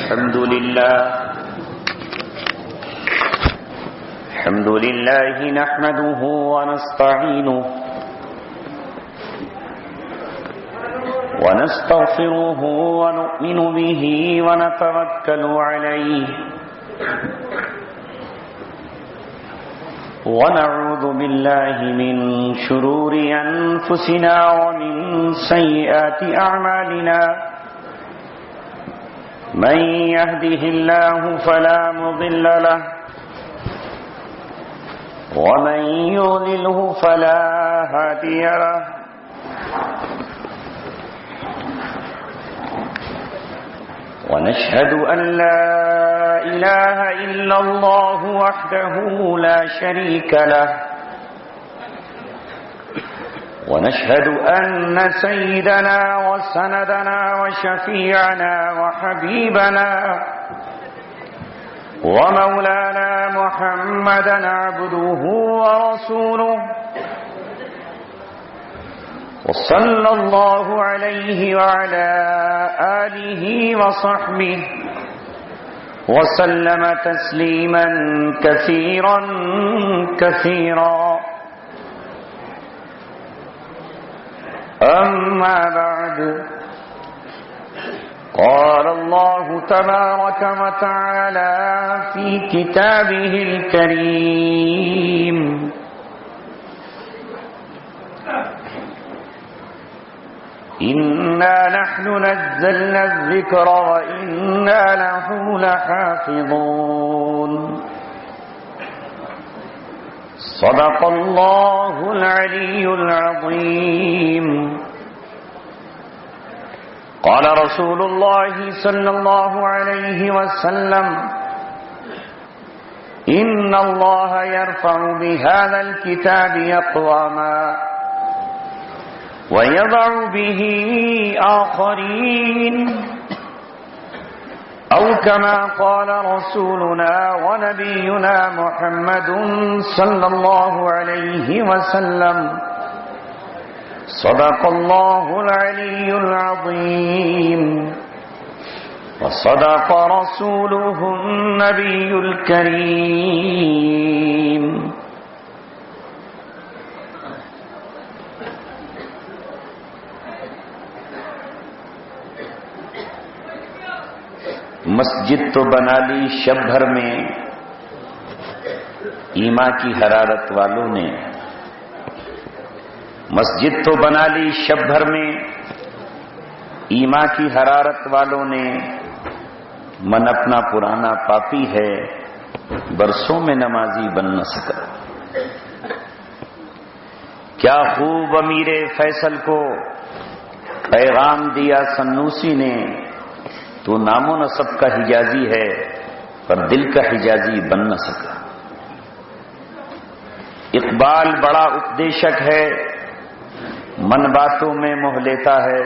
الحمد لله نحمده ونستعينه ونستغفره ونؤمن به ونتوكل عليه ونعوذ بالله من شرور أنفسنا ومن سيئات أعمالنا من يهده الله فلا مضل له ومن يضلله فلا هادي له ونشهد أن لا إله إلا الله وحده لا شريك له ونشهد أن سيدنا وسندنا وشفيعنا وحبيبنا ومولانا محمدا عبده ورسوله وصلى الله عليه وعلى آله وصحبه وسلم تسليما كثيرا كثيرا أما بعد قال الله تبارك وتعالى في كتابه الكريم إنا نحن نزلنا الذكر وإنا له لحافظون صدق الله العلي العظيم قال رسول الله صلى الله عليه وسلم إن الله يرفع بهذا الكتاب أقواما ويضع به آخرين أو كما قال رسولنا ونبينا محمد صلى الله عليه وسلم صدق الله العلي العظيم وصدق رسوله النبي الكريم مسجد تو بنا لی شب بھر میں ایمان کی حرارت والوں نے، مسجد تو بنا لی شب بھر میں ایمان کی حرارت والوں نے، من اپنا پرانا پاپی ہے برسوں میں نمازی بن نہ سکا۔ کیا خوب امیر فیصل کو پیغام دیا سنوسی نے، تو نام و نسب کا حجازی ہے پر دل کا حجازی بن نہ سکا۔ اقبال بڑا اپدیشک ہے، من باتوں میں موہ لیتا ہے،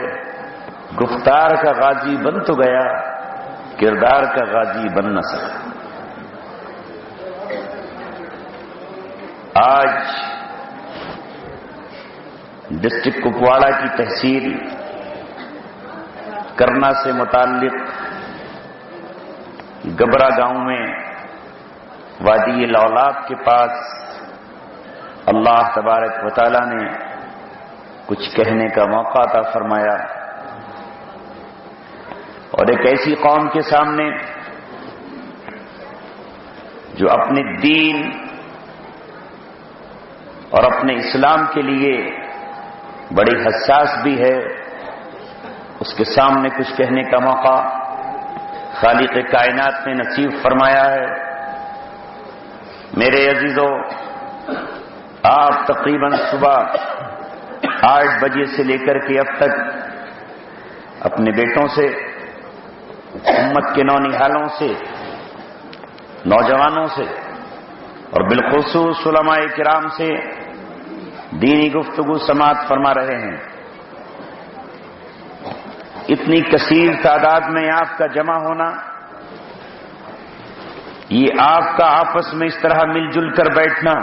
گفتار کا غازی بن تو گیا، کردار کا غازی بن نہ سکا۔ آج ڈسٹرکٹ کپواڑہ کی تحصیل کرنا سے متعلق گبرا گاؤں میں وادی الاولاد کے پاس اللہ تبارک و تعالی نے کچھ کہنے کا موقع عطا فرمایا، اور ایک ایسی قوم کے سامنے جو اپنے دین اور اپنے اسلام کے لیے بڑی حساس بھی ہے، اس کے سامنے کچھ کہنے کا موقع خالق کائنات نے نصیب فرمایا ہے۔ میرے عزیزو، آپ تقریباً صبح 8 بجے سے لے کر کے اب تک اپنے بیٹوں سے، امت کے نونہالوں سے، نوجوانوں سے اور بالخصوص علماء کرام سے دینی گفتگو سماعت فرما رہے ہیں۔ اتنی کثیر تعداد میں آپ کا جمع ہونا، یہ آپ کا آپس میں اس طرح مل جل کر بیٹھنا،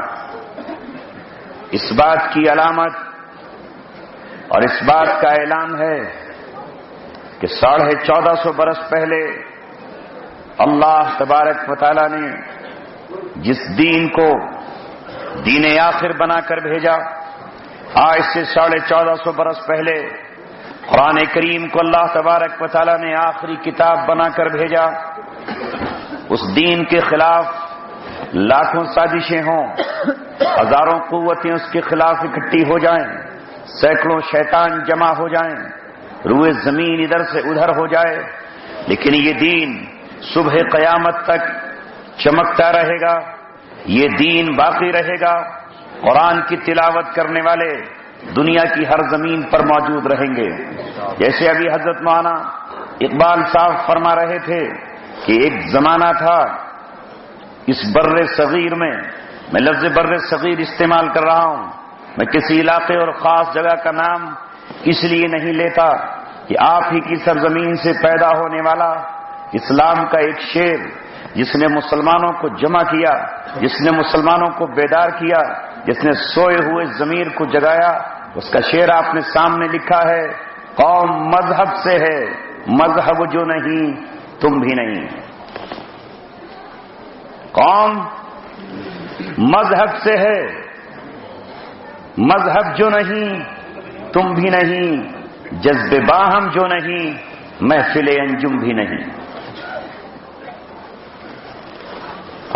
اس بات کی علامت اور اس بات کا اعلان ہے کہ 1450 برس پہلے اللہ تبارک و تعالیٰ نے جس دین کو دین آخر بنا کر بھیجا، آج سے 1450 برس پہلے قرآن کریم کو اللہ تبارک و تعالیٰ نے آخری کتاب بنا کر بھیجا، اس دین کے خلاف لاکھوں سازشیں ہوں، ہزاروں قوتیں اس کے خلاف اکٹھی ہو جائیں، سینکڑوں شیطان جمع ہو جائیں، روئے زمین ادھر سے ادھر ہو جائے، لیکن یہ دین صبح قیامت تک چمکتا رہے گا، یہ دین باقی رہے گا۔ قرآن کی تلاوت کرنے والے دنیا کی ہر زمین پر موجود رہیں گے۔ جیسے ابھی حضرت مولانا اقبال صاحب فرما رہے تھے کہ ایک زمانہ تھا اس بر صغیر میں لفظ بر صغیر استعمال کر رہا ہوں، میں کسی علاقے اور خاص جگہ کا نام اس لیے نہیں لیتا کہ آپ ہی کی سرزمین سے پیدا ہونے والا اسلام کا ایک شیر جس نے مسلمانوں کو جمع کیا، جس نے مسلمانوں کو بیدار کیا، جس نے سوئے ہوئے ضمیر کو جگایا، اس کا شعر آپ نے سامنے لکھا ہے، قوم مذہب سے ہے، مذہب جو نہیں تم بھی نہیں۔ قوم مذہب سے ہے، مذہب جو نہیں تم بھی نہیں، جذب باہم جو نہیں محفل انجم بھی نہیں۔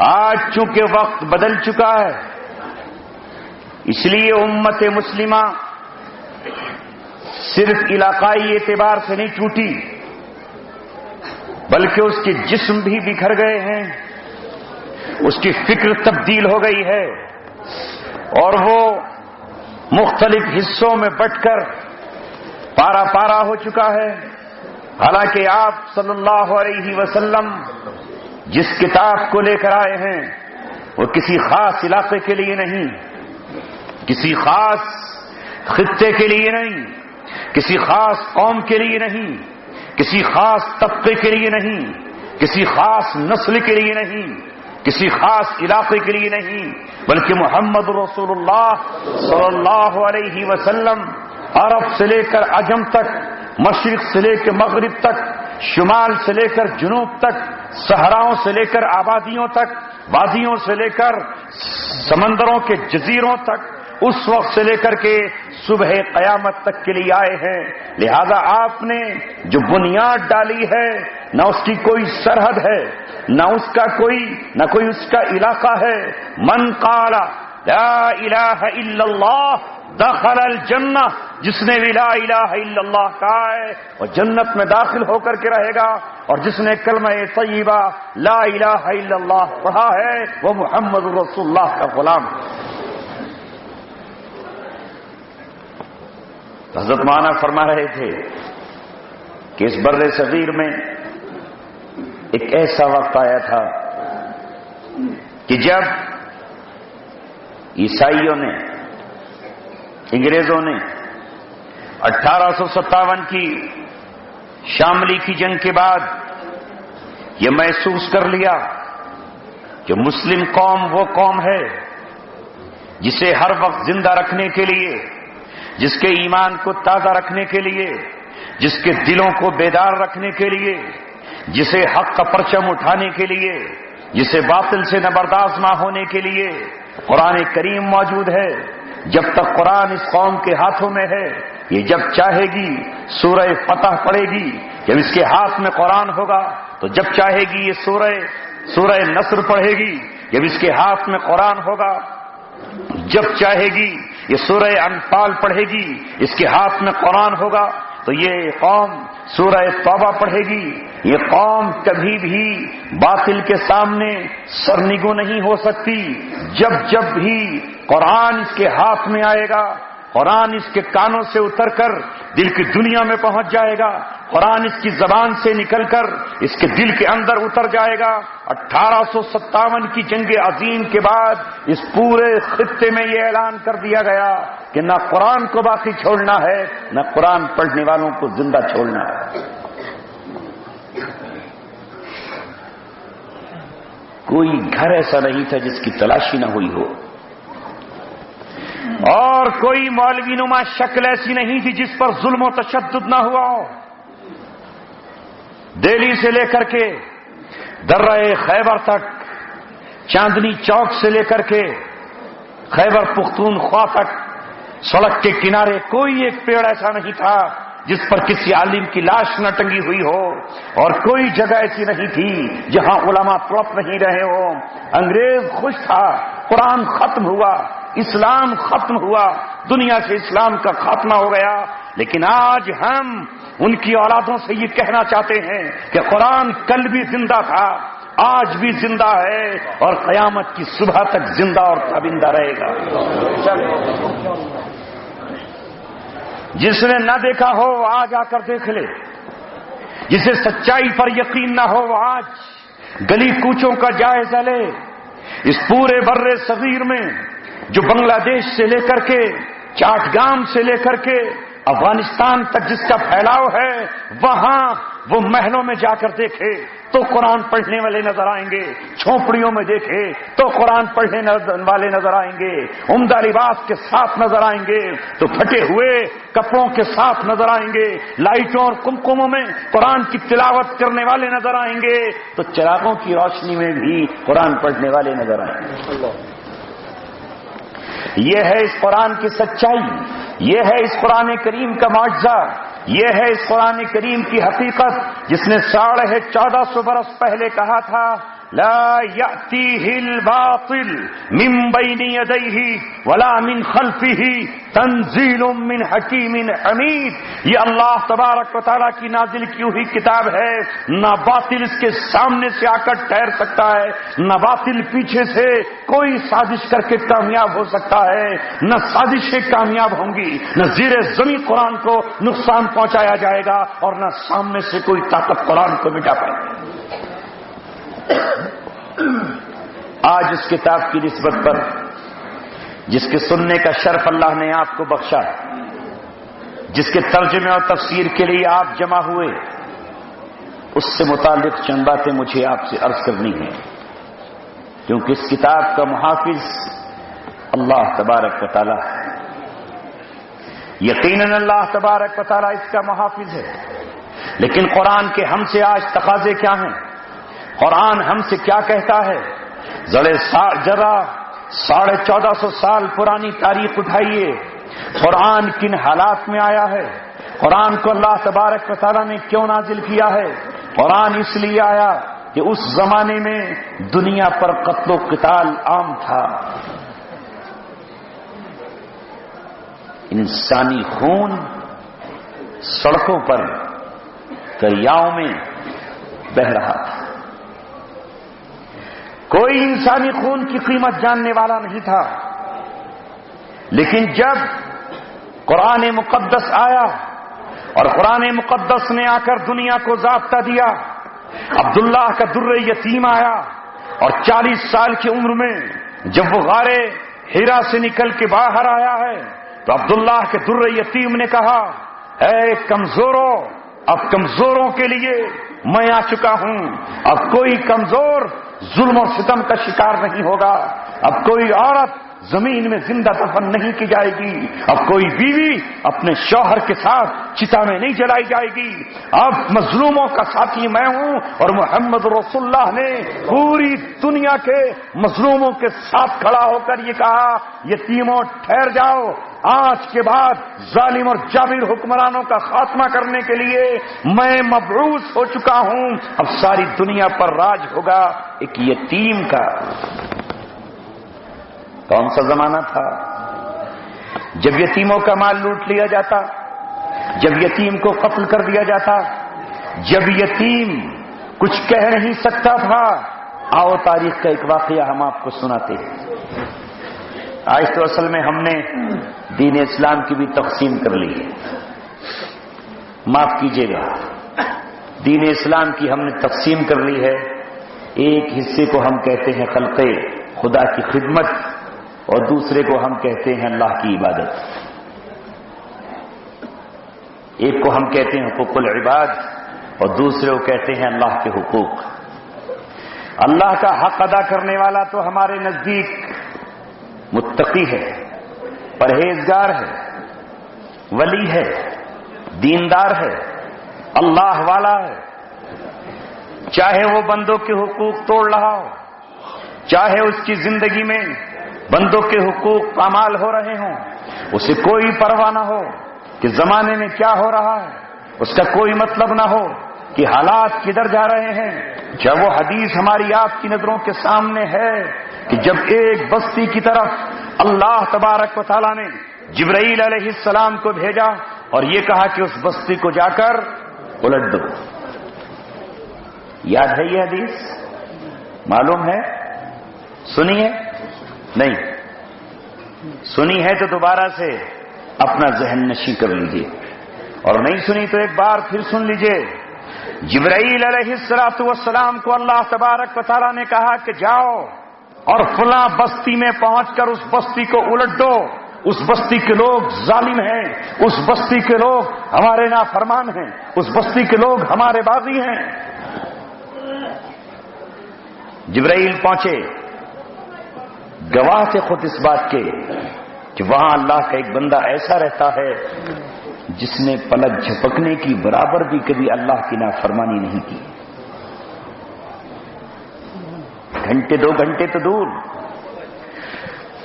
آج چونکہ وقت بدل چکا ہے، اس لیے امت مسلمہ صرف علاقائی اعتبار سے نہیں ٹوٹی، بلکہ اس کے جسم بھی بکھر گئے ہیں، اس کی فکر تبدیل ہو گئی ہے، اور وہ مختلف حصوں میں بٹ کر پارا پارا ہو چکا ہے۔ حالانکہ آپ صلی اللہ علیہ وسلم جس کتاب کو لے کر آئے ہیں وہ کسی خاص علاقے کے لیے نہیں، کسی خاص خطے کے لیے نہیں، کسی خاص قوم کے لیے نہیں، کسی خاص طبقے کے لیے نہیں، کسی خاص نسل کے لیے نہیں، کسی خاص علاقے کے لیے نہیں، بلکہ محمد رسول اللہ صلی اللہ علیہ وسلم عرب سے لے کر عجم تک، مشرق سے لے کر مغرب تک، شمال سے لے کر جنوب تک، صحراؤں سے لے کر آبادیوں تک، وادیوں سے لے کر سمندروں کے جزیروں تک، اس وقت سے لے کر کے صبح قیامت تک کے لیے آئے ہیں۔ لہذا آپ نے جو بنیاد ڈالی ہے نہ اس کی کوئی سرحد ہے، نہ کوئی اس کا علاقہ ہے۔ من قال لا الہ الا اللہ دخل الجنہ، جس نے بھی لا الہ الا اللہ کہا ہے وہ جنت میں داخل ہو کر کے رہے گا، اور جس نے کلمہ طیبہ لا الہ الا اللہ پڑھا ہے وہ محمد رسول اللہ کا غلام۔ حضرت مولانا فرما رہے تھے کہ اس بر صغیر میں ایک ایسا وقت آیا تھا کہ جب عیسائیوں نے، انگریزوں نے 1857 کی شاملی کی جنگ کے بعد یہ محسوس کر لیا کہ مسلم قوم وہ قوم ہے جسے ہر وقت زندہ رکھنے کے لیے، جس کے ایمان کو تازہ رکھنے کے لیے، جس کے دلوں کو بیدار رکھنے کے لیے، جسے حق کا پرچم اٹھانے کے لیے، جسے باطل سے نبرداشت ہونے کے لیے قرآن کریم موجود ہے۔ جب تک قرآن اس قوم کے ہاتھوں میں ہے، یہ جب چاہے گی سورہ فتح پڑھے گی، جب اس کے ہاتھ میں قرآن ہوگا تو جب چاہے گی یہ سورہ نصر پڑھے گی، جب اس کے ہاتھ میں قرآن ہوگا، جب چاہے گی یہ سورہ انفال پڑھے گی، اس کے ہاتھ میں قرآن ہوگا تو یہ قوم سورہ توبہ پڑھے گی۔ یہ قوم کبھی بھی باطل کے سامنے سرنگو نہیں ہو سکتی۔ جب بھی قرآن اس کے ہاتھ میں آئے گا، قرآن اس کے کانوں سے اتر کر دل کی دنیا میں پہنچ جائے گا، قرآن اس کی زبان سے نکل کر اس کے دل کے اندر اتر جائے گا۔ 1857 کی جنگ عظیم کے بعد اس پورے خطے میں یہ اعلان کر دیا گیا کہ نہ قرآن کو باقی چھوڑنا ہے، نہ قرآن پڑھنے والوں کو زندہ چھوڑنا ہے۔ کوئی گھر ایسا نہیں تھا جس کی تلاشی نہ ہوئی ہو، اور کوئی مولوی نما شکل ایسی نہیں تھی جس پر ظلم و تشدد نہ ہوا ہو۔ دہلی سے لے کر کے درہ خیبر تک، چاندنی چوک سے لے کر کے خیبر پختونخوا تک سڑک کے کنارے کوئی ایک پیڑ ایسا نہیں تھا جس پر کسی عالم کی لاش نہ ٹنگی ہوئی ہو، اور کوئی جگہ ایسی نہیں تھی جہاں علماء تڑپ نہیں رہے ہوں۔ انگریز خوش تھا، قرآن ختم ہوا، اسلام ختم ہوا، دنیا سے اسلام کا خاتمہ ہو گیا۔ لیکن آج ہم ان کی اولادوں سے یہ کہنا چاہتے ہیں کہ قرآن کل بھی زندہ تھا، آج بھی زندہ ہے، اور قیامت کی صبح تک زندہ اور تابندہ رہے گا۔ جس نے نہ دیکھا ہو وہ آج آ کر دیکھ لے، جسے سچائی پر یقین نہ ہو وہ آج گلی کوچوں کا جائزہ لے۔ اس پورے بر صغیر میں جو بنگلہ دیش سے لے کر کے چاٹگام سے لے کر کے افغانستان تک جس کا پھیلاؤ ہے، وہاں وہ محلوں میں جا کر دیکھے تو قرآن پڑھنے والے نظر آئیں گے، جھونپڑیوں میں دیکھے تو قرآن پڑھنے والے نظر آئیں گے، عمدہ لباس کے ساتھ نظر آئیں گے تو پھٹے ہوئے کپڑوں کے ساتھ نظر آئیں گے، لائٹوں اور کمکموں میں قرآن کی تلاوت کرنے والے نظر آئیں گے تو چراغوں کی روشنی میں بھی قرآن پڑھنے والے نظر آئیں گے۔ یہ ہے اس قرآن کی سچائی، یہ ہے اس قرآن کریم کا معجزہ، یہ ہے اس قرآن کریم کی حقیقت جس نے 1450 برس پہلے کہا تھا لا یأتیہ الباطل من بین یدیہ ولا من خلفہ تنزیل من حکیم حمید۔ یہ اللہ تبارک و تعالیٰ کی نازل کی ہوئی کتاب ہے، نہ باطل اس کے سامنے سے آ کر ٹھہر سکتا ہے، نہ باطل پیچھے سے کوئی سازش کر کے کامیاب ہو سکتا ہے، نہ سازشیں کامیاب ہوں گی، نہ زیر زمین قرآن کو نقصان پہنچایا جائے گا، اور نہ سامنے سے کوئی طاقت قرآن کو مٹا پائے گی۔ آج اس کتاب کی نسبت پر جس کے سننے کا شرف اللہ نے آپ کو بخشا، جس کے ترجمے اور تفسیر کے لیے آپ جمع ہوئے، اس سے متعلق چند باتیں مجھے آپ سے عرض کرنی ہیں، کیونکہ اس کتاب کا محافظ اللہ تبارک و تعالیٰ ہے۔ یقیناً اللہ تبارک و تعالیٰ اس کا محافظ ہے، لیکن قرآن کے ہم سے آج تقاضے کیا ہیں؟ قرآن ہم سے کیا کہتا ہے؟ ذرا 1450 سال پرانی تاریخ اٹھائیے، قرآن کن حالات میں آیا ہے؟ قرآن کو اللہ تبارک و تعالیٰ نے کیوں نازل کیا ہے؟ قرآن اس لیے آیا کہ اس زمانے میں دنیا پر قتل و قتال عام تھا، انسانی خون سڑکوں پر دریاؤں میں بہہ رہا تھا، کوئی انسانی خون کی قیمت جاننے والا نہیں تھا۔ لیکن جب قرآن مقدس آیا اور قرآن مقدس نے آ کر دنیا کو ضابطہ دیا، عبداللہ کا در یتیم آیا اور 40 سال کی عمر میں جب وہ غار حرا سے نکل کے باہر آیا ہے تو عبداللہ کے در یتیم نے کہا اے کمزوروں، اب کمزوروں کے لیے میں آ چکا ہوں، اب کوئی کمزور ظلم و ستم کا شکار نہیں ہوگا، اب کوئی عورت زمین میں زندہ دفن نہیں کی جائے گی، اب کوئی بیوی اپنے شوہر کے ساتھ چتا میں نہیں جلائی جائے گی، اب مظلوموں کا ساتھی میں ہوں، اور محمد رسول اللہ نے پوری دنیا کے مظلوموں کے ساتھ کھڑا ہو کر یہ کہا یتیموں ٹھہر جاؤ، آج کے بعد ظالم اور جابر حکمرانوں کا خاتمہ کرنے کے لیے میں مبعوث ہو چکا ہوں، اب ساری دنیا پر راج ہوگا ایک یتیم کا۔ کون سا زمانہ تھا جب یتیموں کا مال لوٹ لیا جاتا، جب یتیم کو قتل کر دیا جاتا، جب یتیم کچھ کہہ نہیں سکتا تھا۔ آؤ تاریخ کا ایک واقعہ ہم آپ کو سناتے ہیں۔ آج تو اصل میں ہم نے دین اسلام کی بھی تقسیم کر لی ہے، معاف کیجیے گا، دین اسلام کی ہم نے تقسیم کر لی ہے۔ ایک حصے کو ہم کہتے ہیں خلق خدا کی خدمت، اور دوسرے کو ہم کہتے ہیں اللہ کی عبادت۔ ایک کو ہم کہتے ہیں حقوق العباد، اور دوسرے کو کہتے ہیں اللہ کے حقوق۔ اللہ کا حق ادا کرنے والا تو ہمارے نزدیک متقی ہے، پرہیزگار ہے، ولی ہے، دیندار ہے، اللہ والا ہے۔ چاہے وہ بندوں کے حقوق توڑ رہا ہو، چاہے اس کی زندگی میں بندوں کے حقوق پامال ہو رہے ہوں، اسے کوئی پرواہ نہ ہو کہ زمانے میں کیا ہو رہا ہے، اس کا کوئی مطلب نہ ہو کہ حالات کدھر جا رہے ہیں۔ جب وہ حدیث ہماری آپ کی نظروں کے سامنے ہے کہ جب ایک بستی کی طرف اللہ تبارک و تعالیٰ نے جبرائیل علیہ السلام کو بھیجا اور یہ کہا کہ اس بستی کو جا کر الٹ دو۔ یاد ہے یہ حدیث؟ معلوم ہے؟ سنی ہے؟ نہیں سنی ہے تو دوبارہ سے اپنا ذہن نشی کر لیجئے، اور نہیں سنی تو ایک بار پھر سن لیجئے۔ جبرائیل علیہ السلام کو اللہ تبارک و تعالیٰ نے کہا کہ جاؤ اور فلاں بستی میں پہنچ کر اس بستی کو الٹ دو، اس بستی کے لوگ ظالم ہیں، اس بستی کے لوگ ہمارے نافرمان ہیں، اس بستی کے لوگ ہمارے باغی ہیں۔ جبرائیل پہنچے، گواہ تھے خود اس بات کے کہ وہاں اللہ کا ایک بندہ ایسا رہتا ہے جس نے پلک جھپکنے کی برابر بھی کبھی اللہ کی نافرمانی نہیں کی۔ گھنٹے 2 گھنٹے تو دور،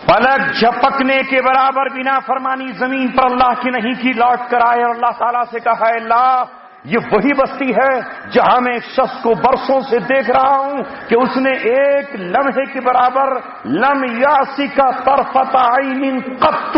پلک جھپکنے کے برابر بھی نافرمانی زمین پر اللہ کی نہیں کی۔ لوٹ کر آئے اور اللہ تعالیٰ سے کہا، اللہ یہ وہی بستی ہے جہاں میں ایک شخص کو برسوں سے دیکھ رہا ہوں کہ اس نے ایک لمحے کے برابر لم یاسی کا طرفۃ عین قط،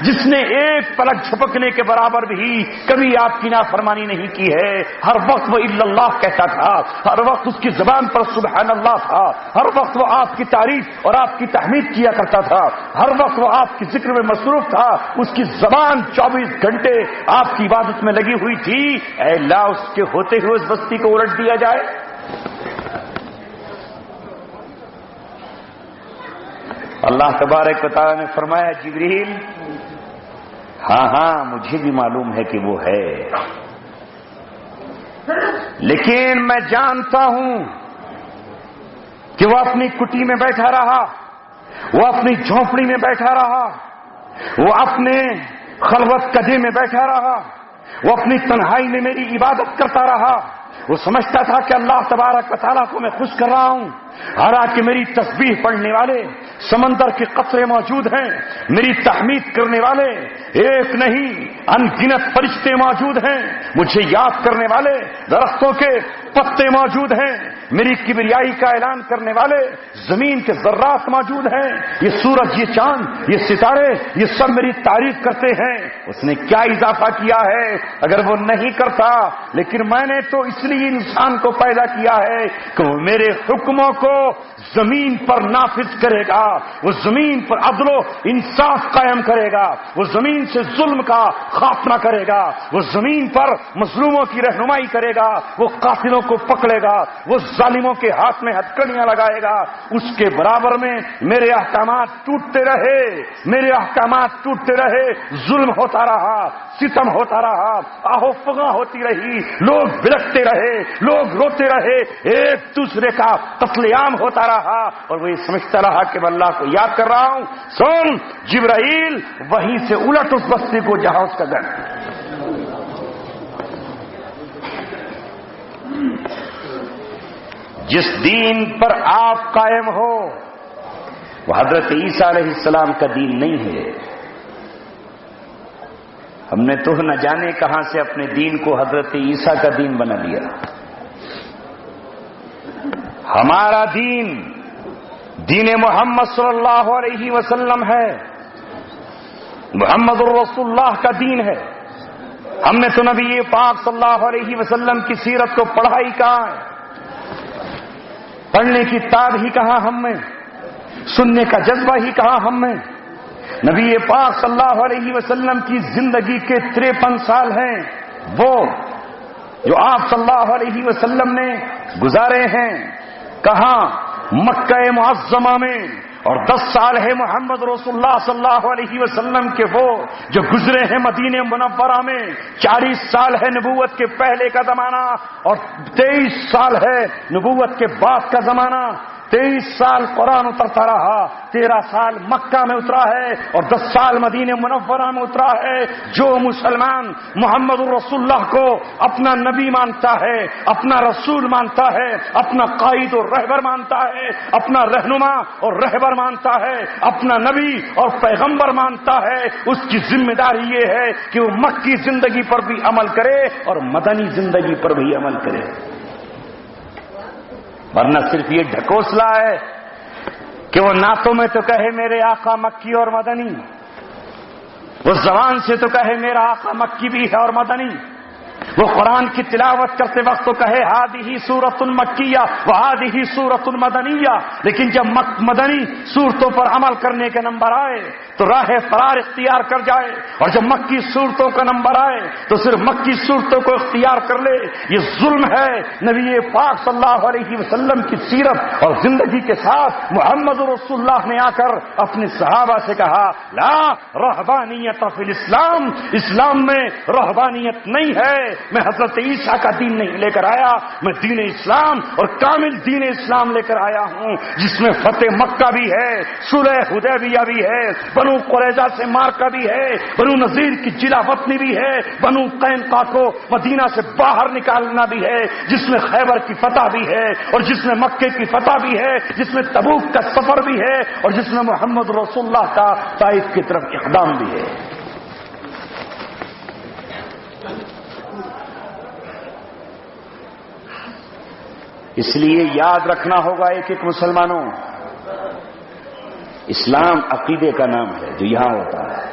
جس نے ایک پلک جھپکنے کے برابر بھی کبھی آپ کی نافرمانی نہیں کی ہے۔ ہر وقت وہ الا اللہ کہتا تھا، ہر وقت اس کی زبان پر سبحان اللہ تھا، ہر وقت وہ آپ کی تعریف اور آپ کی تحمید کیا کرتا تھا، ہر وقت وہ آپ کی ذکر میں مصروف تھا، اس کی زبان 24 گھنٹے آپ کی عبادت میں لگی ہوئی تھی۔ اے اللہ اس کے ہوتے ہوئے اس بستی کو الٹ دیا جائے۔ اللہ تبارک و تعالیٰ نے فرمایا، جبریل ہاں مجھے بھی معلوم ہے کہ وہ ہے، لیکن میں جانتا ہوں کہ وہ اپنی کٹی میں بیٹھا رہا، وہ اپنی جھونپڑی میں بیٹھا رہا، وہ اپنے خلوت قدے میں بیٹھا رہا، وہ اپنی تنہائی میں میری عبادت کرتا رہا۔ وہ سمجھتا تھا کہ اللہ تبارک و تعالیٰ کو میں خوش کر رہا ہوں، حالانکہ میری تسبیح پڑھنے والے سمندر کے قطرے موجود ہیں، میری تحمید کرنے والے ایک نہیں ان گنت فرشتے موجود ہیں، مجھے یاد کرنے والے درختوں کے پتے موجود ہیں، میری کبریائی کا اعلان کرنے والے زمین کے ذرات موجود ہیں، یہ سورج، یہ چاند، یہ ستارے، یہ سب میری تعریف کرتے ہیں۔ اس نے کیا اضافہ کیا ہے؟ اگر وہ نہیں کرتا، لیکن میں نے تو اس لیے انسان کو پیدا کیا ہے کہ وہ میرے حکموں کو زمین پر نافذ کرے گا، وہ زمین پر عدل و انصاف قائم کرے گا، وہ زمین سے ظلم کا خاتمہ کرے گا، وہ زمین پر مظلوموں کی رہنمائی کرے گا، وہ قاتلوں کو پکڑے گا، وہ ظالموں کے ہاتھ میں ہتکڑیاں لگائے گا۔ اس کے برابر میں میرے احکامات ٹوٹتے رہے، میرے احکامات ٹوٹتے رہے، ظلم ہوتا رہا، ستم ہوتا رہا، آہو فغاں ہوتی رہی، لوگ بلکتے رہے، لوگ روتے رہے، ایک دوسرے کا قتل عام ہوتا رہا، اور وہ یہ سمجھتا رہا کہ میں اللہ کو یاد کر رہا ہوں۔ سن جبرائیل، وہیں سے الٹ اس بستی کو جہاں اس کا گھر۔ جس دین پر آپ قائم ہو وہ حضرت عیسیٰ علیہ السلام کا دین نہیں ہے۔ ہم نے تو نہ جانے کہاں سے اپنے دین کو حضرت عیسیٰ کا دین بنا لیا۔ ہمارا دین دین محمد صلی اللہ علیہ وسلم ہے، محمد الرسول اللہ کا دین ہے۔ ہم نے تو نبی پاک صلی اللہ علیہ وسلم کی سیرت کو پڑھا ہی کہاں ہے، پڑھنے کی تاب ہی کہاں ہم میں، سننے کا جذبہ ہی کہاں ہم میں۔ نبی پاک صلی اللہ علیہ وسلم کی زندگی کے 53 سال ہیں وہ جو آپ صلی اللہ علیہ وسلم نے گزارے ہیں، کہاں؟ مکہ معظمہ میں، اور 10 سال ہے محمد رسول اللہ صلی اللہ علیہ وسلم کے وہ جو گزرے ہیں مدینہ منورہ میں۔ 40 سال ہے نبوت کے پہلے کا زمانہ اور 23 سال ہے نبوت کے بعد کا زمانہ۔ 23 سال قرآن اترتا رہا، 13 سال مکہ میں اترا ہے اور 10 سال مدینہ منورہ میں اترا ہے۔ جو مسلمان محمد رسول اللہ کو اپنا نبی مانتا ہے، اپنا رسول مانتا ہے، اپنا قائد اور رہبر مانتا ہے، اپنا رہنما اور رہبر مانتا ہے، اپنا نبی اور پیغمبر مانتا ہے، اس کی ذمہ داری یہ ہے کہ وہ مکی زندگی پر بھی عمل کرے اور مدنی زندگی پر بھی عمل کرے، ورنہ صرف یہ ڈھکوسلا ہے کہ وہ نعتوں میں تو کہے میرے آقا مکی اور مدنی، وہ زبان سے تو کہے میرا آقا مکی بھی ہے اور مدنی، وہ قرآن کی تلاوت کرتے وقت تو کہے ہادی سورۃ المکیہ وہادی سورۃ المدنیہ، لیکن جب مدنی صورتوں پر عمل کرنے کے نمبر آئے تو راہ فرار اختیار کر جائے، اور جب مکی صورتوں کا نمبر آئے تو صرف مکی صورتوں کو اختیار کر لے۔ یہ ظلم ہے۔ نبی پاک صلی اللہ علیہ وسلم کی سیرت اور زندگی کے ساتھ محمد رسول اللہ نے آ کر اپنے صحابہ سے کہا لا رہبانیت فی الاسلام، اسلام میں رہبانیت نہیں ہے، میں حضرت عیسیٰ کا دین نہیں لے کر آیا، میں دین اسلام اور کامل دین اسلام لے کر آیا ہوں، جس میں فتح مکہ بھی ہے، صلح حدیبیہ بھی ہے، بنو قریظہ سے مارکا بھی ہے، بنو نذیر کی جلا وطنی بھی ہے، بنو قینقاع کو مدینہ سے باہر نکالنا بھی ہے، جس میں خیبر کی فتح بھی ہے، اور جس میں مکے کی فتح بھی ہے، جس میں تبوک کا سفر بھی ہے، اور جس میں محمد رسول اللہ کا طائف کی طرف اقدام بھی ہے۔ اس لیے یاد رکھنا ہوگا ایک ایک مسلمانوں، اسلام عقیدے کا نام ہے جو یہاں ہوتا ہے،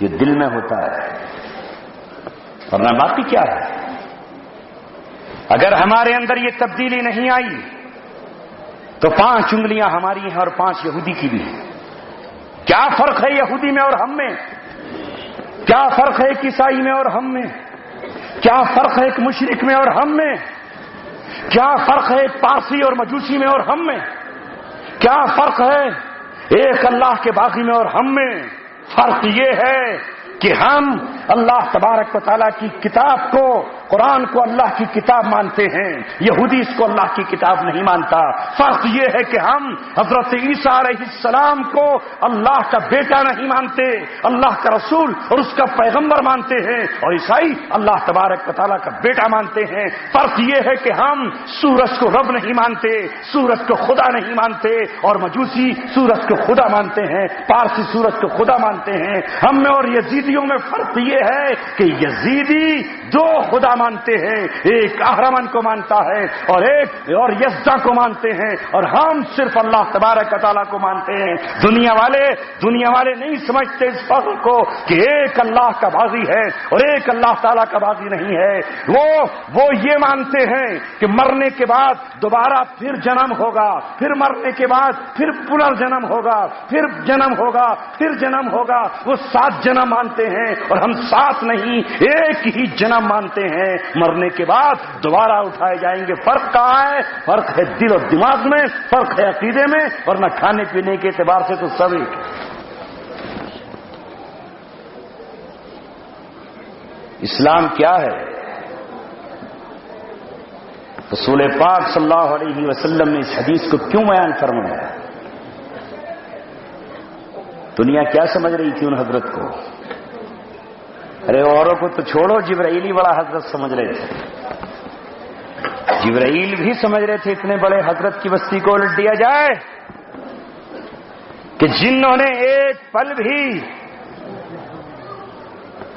جو دل میں ہوتا ہے، ورنہ باقی کیا ہے؟ اگر ہمارے اندر یہ تبدیلی نہیں آئی تو 5 انگلیاں ہماری ہیں اور 5 یہودی کی بھی ہیں۔ کیا فرق ہے یہودی میں اور ہم میں؟ کیا فرق ہے ایک عیسائی میں اور ہم میں؟ کیا فرق ہے ایک مشرک میں اور ہم میں؟ کیا فرق ہے ایک پارسی اور مجوسی میں اور ہم میں؟ کیا فرق ہے ایک اللہ کے باغی میں اور ہم میں؟ فرق یہ ہے کہ ہم اللہ تبارک و تعالیٰ کی کتاب کو، قرآن کو اللہ کی کتاب مانتے ہیں، یہودی اس کو اللہ کی کتاب نہیں مانتا۔ فرق یہ ہے کہ ہم حضرت عیسیٰ علیہ السلام کو اللہ کا بیٹا نہیں مانتے، اللہ کا رسول اور اس کا پیغمبر مانتے ہیں، اور عیسائی اللہ تبارک و تعالیٰ کا بیٹا مانتے ہیں۔ فرق یہ ہے کہ ہم سورج کو رب نہیں مانتے، سورج کو خدا نہیں مانتے، اور مجوسی سورج کو خدا مانتے ہیں، پارسی سورج کو خدا مانتے ہیں۔ ہم میں اور یزیدیوں میں فرق یہ ہے کہ یزیدی 2 خدا مانتے ہیں، ایک اہرمن کو مانتا ہے اور ایک اور یزدہ کو مانتے ہیں، اور ہم صرف اللہ تبارک و تعالیٰ کو مانتے ہیں۔ دنیا والے نہیں سمجھتے اس فرق کو کہ ایک اللہ کا باغی ہے اور ایک اللہ تعالیٰ کا باغی نہیں ہے۔ وہ یہ مانتے ہیں کہ مرنے کے بعد دوبارہ پھر جنم ہوگا، پھر مرنے کے بعد پھر پنرجنم ہوگا، پھر جنم ہوگا، پھر جنم ہوگا۔ وہ 7 جنم مانتے ہیں اور ہم 7 نہیں، ایک ہی جنم مانتے ہیں، مرنے کے بعد دوبارہ اٹھائے جائیں گے۔ فرق کہاں ہے؟ فرق ہے دل اور دماغ میں، فرق ہے عقیدے میں، ورنہ کھانے پینے کے اعتبار سے تو سب ایک۔ اسلام کیا ہے؟ رسول پاک صلی اللہ علیہ وسلم نے اس حدیث کو کیوں بیان فرمایا؟ دنیا کیا سمجھ رہی تھی ان حضرت کو؟ ارے اوروں کو تو چھوڑو، جبرائیل ہی بڑا حضرت سمجھ رہے تھے۔ جبرائیل بھی سمجھ رہے تھے اتنے بڑے حضرت کی بستی کو الٹ دیا جائے کہ جنہوں نے ایک پل بھی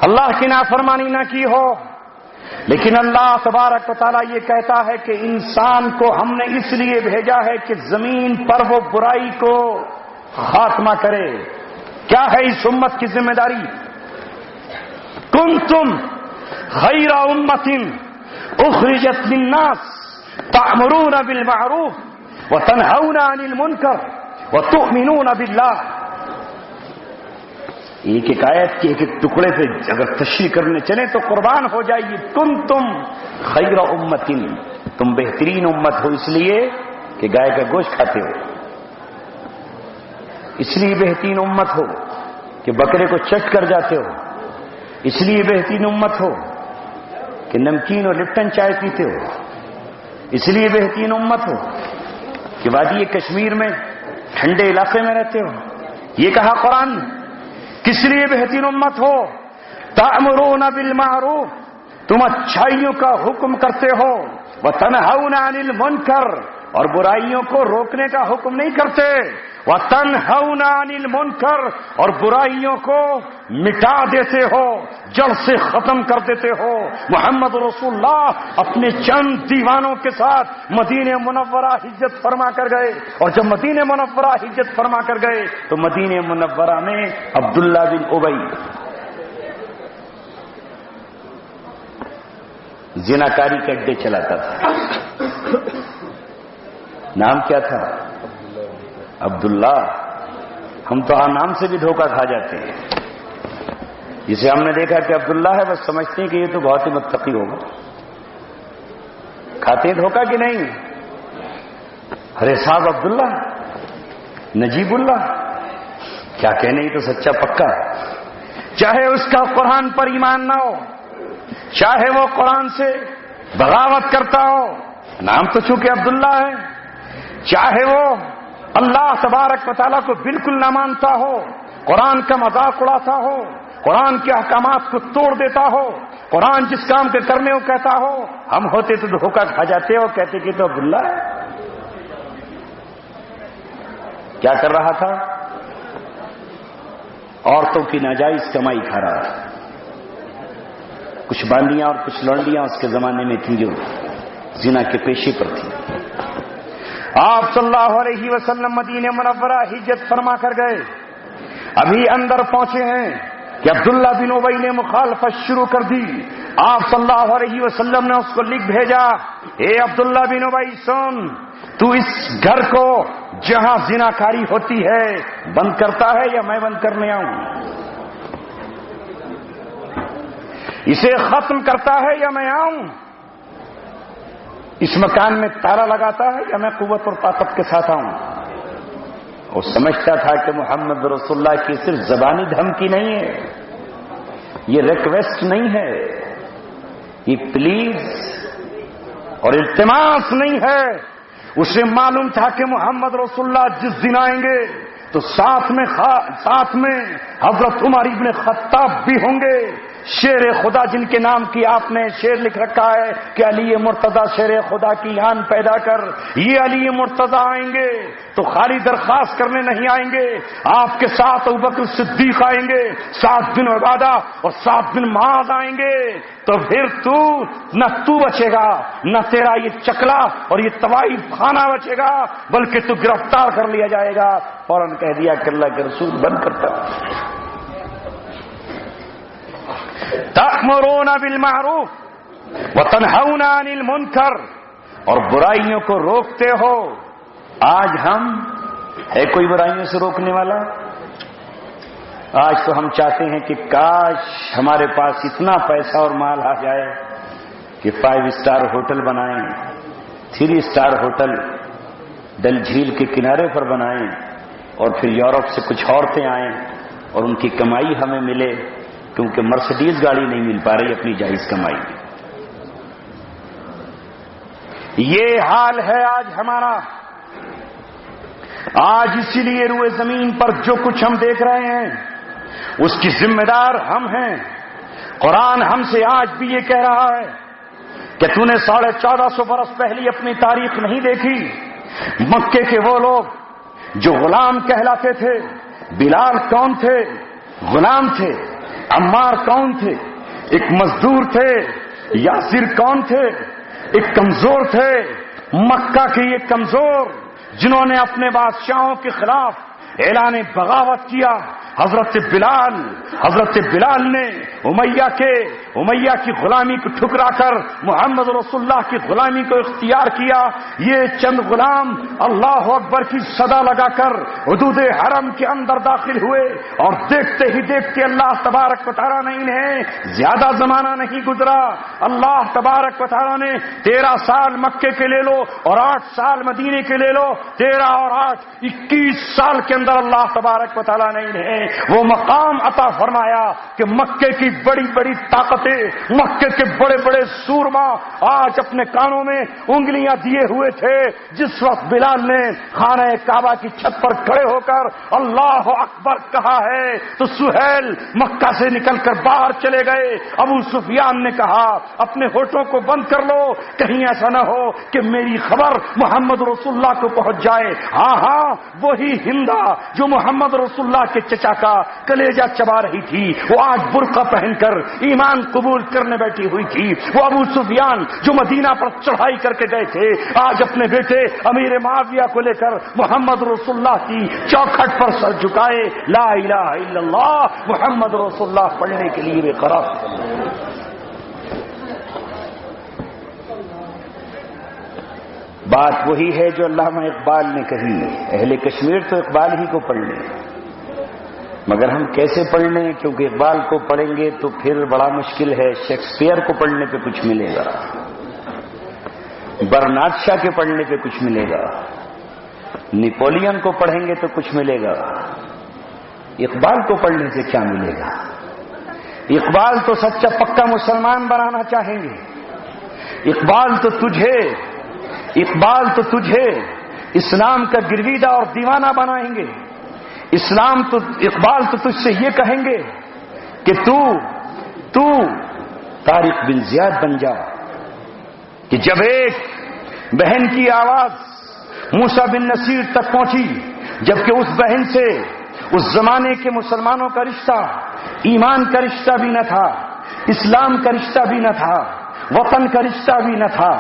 اللہ کی نافرمانی نہ کی ہو، لیکن اللہ تبارک و تعالیٰ یہ کہتا ہے کہ انسان کو ہم نے اس لیے بھیجا ہے کہ زمین پر وہ برائی کو خاتمہ کرے۔ کیا ہے اس امت کی ذمہ داری؟ کنتم خیر امۃ اخرجت للناس تأمرون بالمعروف وتنہون عن المنکر وتؤمنون باللہ۔ ایک ایک آیت کے ایک ایک ٹکڑے پہ اگر تشریح کرنے چلیں تو قربان ہو جائیے۔ کنتم خیر امۃ، تم بہترین امت ہو اس لیے کہ گائے کا گوشت کھاتے ہو، اس لیے بہترین امت ہو کہ بکرے کو چٹ کر جاتے ہو، اس لیے بہترین امت ہو کہ نمکین اور لپٹن چائے پیتے ہو، اس لیے بہترین امت ہو کہ وادی کشمیر میں ٹھنڈے علاقے میں رہتے ہو؟ یہ کہا قرآن کس لیے بہترین امت ہو؟ تأمرون بالمعروف، تم اچھائیوں کا حکم کرتے ہو، وتنہون عن المنکر، اور برائیوں کو روکنے کا حکم نہیں کرتے، وتنہون عن المنکر، اور برائیوں کو مٹا دیتے ہو، جڑ سے ختم کر دیتے ہو۔ محمد رسول اللہ اپنے چند دیوانوں کے ساتھ مدینہ منورہ ہجرت فرما کر گئے، اور جب مدینہ منورہ ہجرت فرما کر گئے تو مدینہ منورہ میں عبداللہ بن ابی زناکاری کے اڈے چلاتا تھا۔ نام کیا تھا؟ عبداللہ۔ ہم تو نام سے بھی دھوکہ کھا جاتے ہیں، جسے ہم نے دیکھا کہ عبداللہ ہے بس سمجھتے ہیں کہ یہ تو بہت ہی متقی ہوگا۔ کھاتے ہیں دھوکہ کہ نہیں؟ ارے صاحب عبداللہ، نجیب اللہ، کیا کہنے، یہ تو سچا پکا ہے، چاہے اس کا قرآن پر ایمان نہ ہو، چاہے وہ قرآن سے بغاوت کرتا ہو، نام تو چونکہ عبداللہ ہے، چاہے وہ اللہ تبارک و تعالیٰ کو بالکل نہ مانتا ہو، قرآن کا مذاق اڑاتا ہو، قرآن کے احکامات کو توڑ دیتا ہو، قرآن جس کام کے کرنے کو کہتا ہو، ہم ہوتے تو دھوکہ کھا جاتے ہو، کہتے کہ تو عبداللہ ہے۔ کیا کر رہا تھا؟ عورتوں کی ناجائز کمائی کھا رہا تھا۔ کچھ باندیاں اور کچھ لونڈیاں اس کے زمانے میں تھیں جو زنا کے پیشے پر تھیں۔ آپ صلی اللہ علیہ وسلم مدینہ منورہ ہجرت فرما کر گئے، ابھی اندر پہنچے ہیں کہ عبداللہ بن ابی نے مخالفت شروع کر دی۔ آپ صلی اللہ علیہ وسلم نے اس کو لکھ بھیجا، اے عبداللہ بن ابی سن، تو اس گھر کو جہاں زناکاری ہوتی ہے بند کرتا ہے یا میں بند کرنے آؤں؟ اسے ختم کرتا ہے یا میں آؤں؟ اس مکان میں تالا لگاتا ہے یا میں قوت اور طاقت کے ساتھ آؤں؟ وہ سمجھتا تھا کہ محمد رسول اللہ کی صرف زبانی دھمکی نہیں ہے، یہ ریکویسٹ نہیں ہے، یہ پلیز اور التماس نہیں ہے۔ اسے معلوم تھا کہ محمد رسول اللہ جس دن آئیں گے تو ساتھ میں حضرت عمر ابن خطاب بھی ہوں گے، شیر خدا جن کے نام کی آپ نے شیر لکھ رکھا ہے کہ علی مرتضی شیر خدا کی آن پیدا کر۔ یہ علی مرتضی آئیں گے تو خالی درخواست کرنے نہیں آئیں گے، آپ کے ساتھ ابوبکر صدیق آئیں گے، 7 دن عبادہ اور 7 دن معاذ آئیں گے، تو پھر نہ تو بچے گا، نہ تیرا یہ چکلا اور یہ طوائف خانہ بچے گا، بلکہ تو گرفتار کر لیا جائے گا۔ فوراً کہہ دیا کہ اللہ کے رسول بند کرتا۔ تأمرون بالمعروف وتنہون عن المنکر، اور برائیوں کو روکتے ہو۔ آج ہم ہے کوئی برائیوں سے روکنے والا؟ آج تو ہم چاہتے ہیں کہ کاش ہمارے پاس اتنا پیسہ اور مال آ جائے کہ 5 اسٹار ہوٹل بنائیں، 3 اسٹار ہوٹل ڈل جھیل کے کنارے پر بنائیں، اور پھر یورپ سے کچھ عورتیں آئیں اور ان کی کمائی ہمیں ملے، کیونکہ مرسڈیز گاڑی نہیں مل پا رہی اپنی جائز کمائی۔ یہ حال ہے آج ہمارا۔ آج اسی لیے روئے زمین پر جو کچھ ہم دیکھ رہے ہیں اس کی ذمہ دار ہم ہیں۔ قرآن ہم سے آج بھی یہ کہہ رہا ہے کہ تو نے 1450 برس پہلی اپنی تاریخ نہیں دیکھی؟ مکے کے وہ لوگ جو غلام کہلاتے تھے، بلال کون تھے؟ غلام تھے۔ عمار کون تھے؟ ایک مزدور تھے۔ یاسر کون تھے؟ ایک کمزور تھے۔ مکہ کے یہ کمزور جنہوں نے اپنے بادشاہوں کے خلاف اعلان بغاوت کیا، حضرت بلال نے امیہ کی غلامی کو ٹھکرا کر محمد رسول اللہ کی غلامی کو اختیار کیا۔ یہ چند غلام اللہ اکبر کی صدا لگا کر حدود حرم کے اندر داخل ہوئے، اور دیکھتے ہی دیکھتے اللہ تبارک و تعالیٰ نے انہیں زیادہ زمانہ نہیں گزرا، اللہ تبارک و تعالیٰ نے 13 سال مکے کے لے لو اور 8 سال مدینے کے لے لو، 13 اور 8 21 سال کے اندر اللہ تبارک و تعالیٰ نے انہیں وہ مقام عطا فرمایا کہ مکے کی بڑی بڑی طاقتیں، مکے کے بڑے بڑے سورما آج اپنے کانوں میں انگلیاں دیے ہوئے تھے جس وقت بلال نے خانہ کعبہ کی چھت پر کھڑے ہو کر اللہ اکبر کہا ہے تو سہیل مکہ سے نکل کر باہر چلے گئے۔ ابو سفیان نے کہا اپنے ہونٹوں کو بند کر لو، کہیں ایسا نہ ہو کہ میری خبر محمد رسول اللہ کو پہنچ جائے۔ ہاں ہاں، وہی ہندا جو محمد رسول اللہ کے چچا کا کلیجہ چبا رہی تھی، وہ آج برقع پہن کر ایمان قبول کرنے بیٹھی ہوئی تھی۔ وہ ابو سفیان جو مدینہ پر چڑھائی کر کے گئے تھے، آج اپنے بیٹے امیر معاویہ کو لے کر محمد رسول اللہ کی چوکھٹ پر سر جھکائے لا الہ الا اللہ محمد رسول اللہ پڑھنے کے لیے بے قرار۔ بات وہی ہے جو علامہ اقبال نے کہی، اہل کشمیر تو اقبال ہی کو پڑھ لیں، مگر ہم کیسے پڑھ لیں؟ کیونکہ اقبال کو پڑھیں گے تو پھر بڑا مشکل ہے، شیکسپیئر کو پڑھنے پہ کچھ ملے گا، برنارڈ شاہ کے پڑھنے پہ کچھ ملے گا، نیپولین کو پڑھیں گے تو کچھ ملے گا، اقبال کو پڑھنے سے کیا ملے گا؟ اقبال تو سچا پکا مسلمان بنانا چاہیں گے، اقبال تو تجھے اسلام کا گرویدہ اور دیوانہ بنائیں گے، اقبال تو تجھ سے یہ کہیں گے کہ تو طارق بن زیاد بن جا، کہ جب ایک بہن کی آواز موسیٰ بن نصیر تک پہنچی، جبکہ اس بہن سے اس زمانے کے مسلمانوں کا رشتہ ایمان کا رشتہ بھی نہ تھا، اسلام کا رشتہ بھی نہ تھا، وطن کا رشتہ بھی نہ تھا،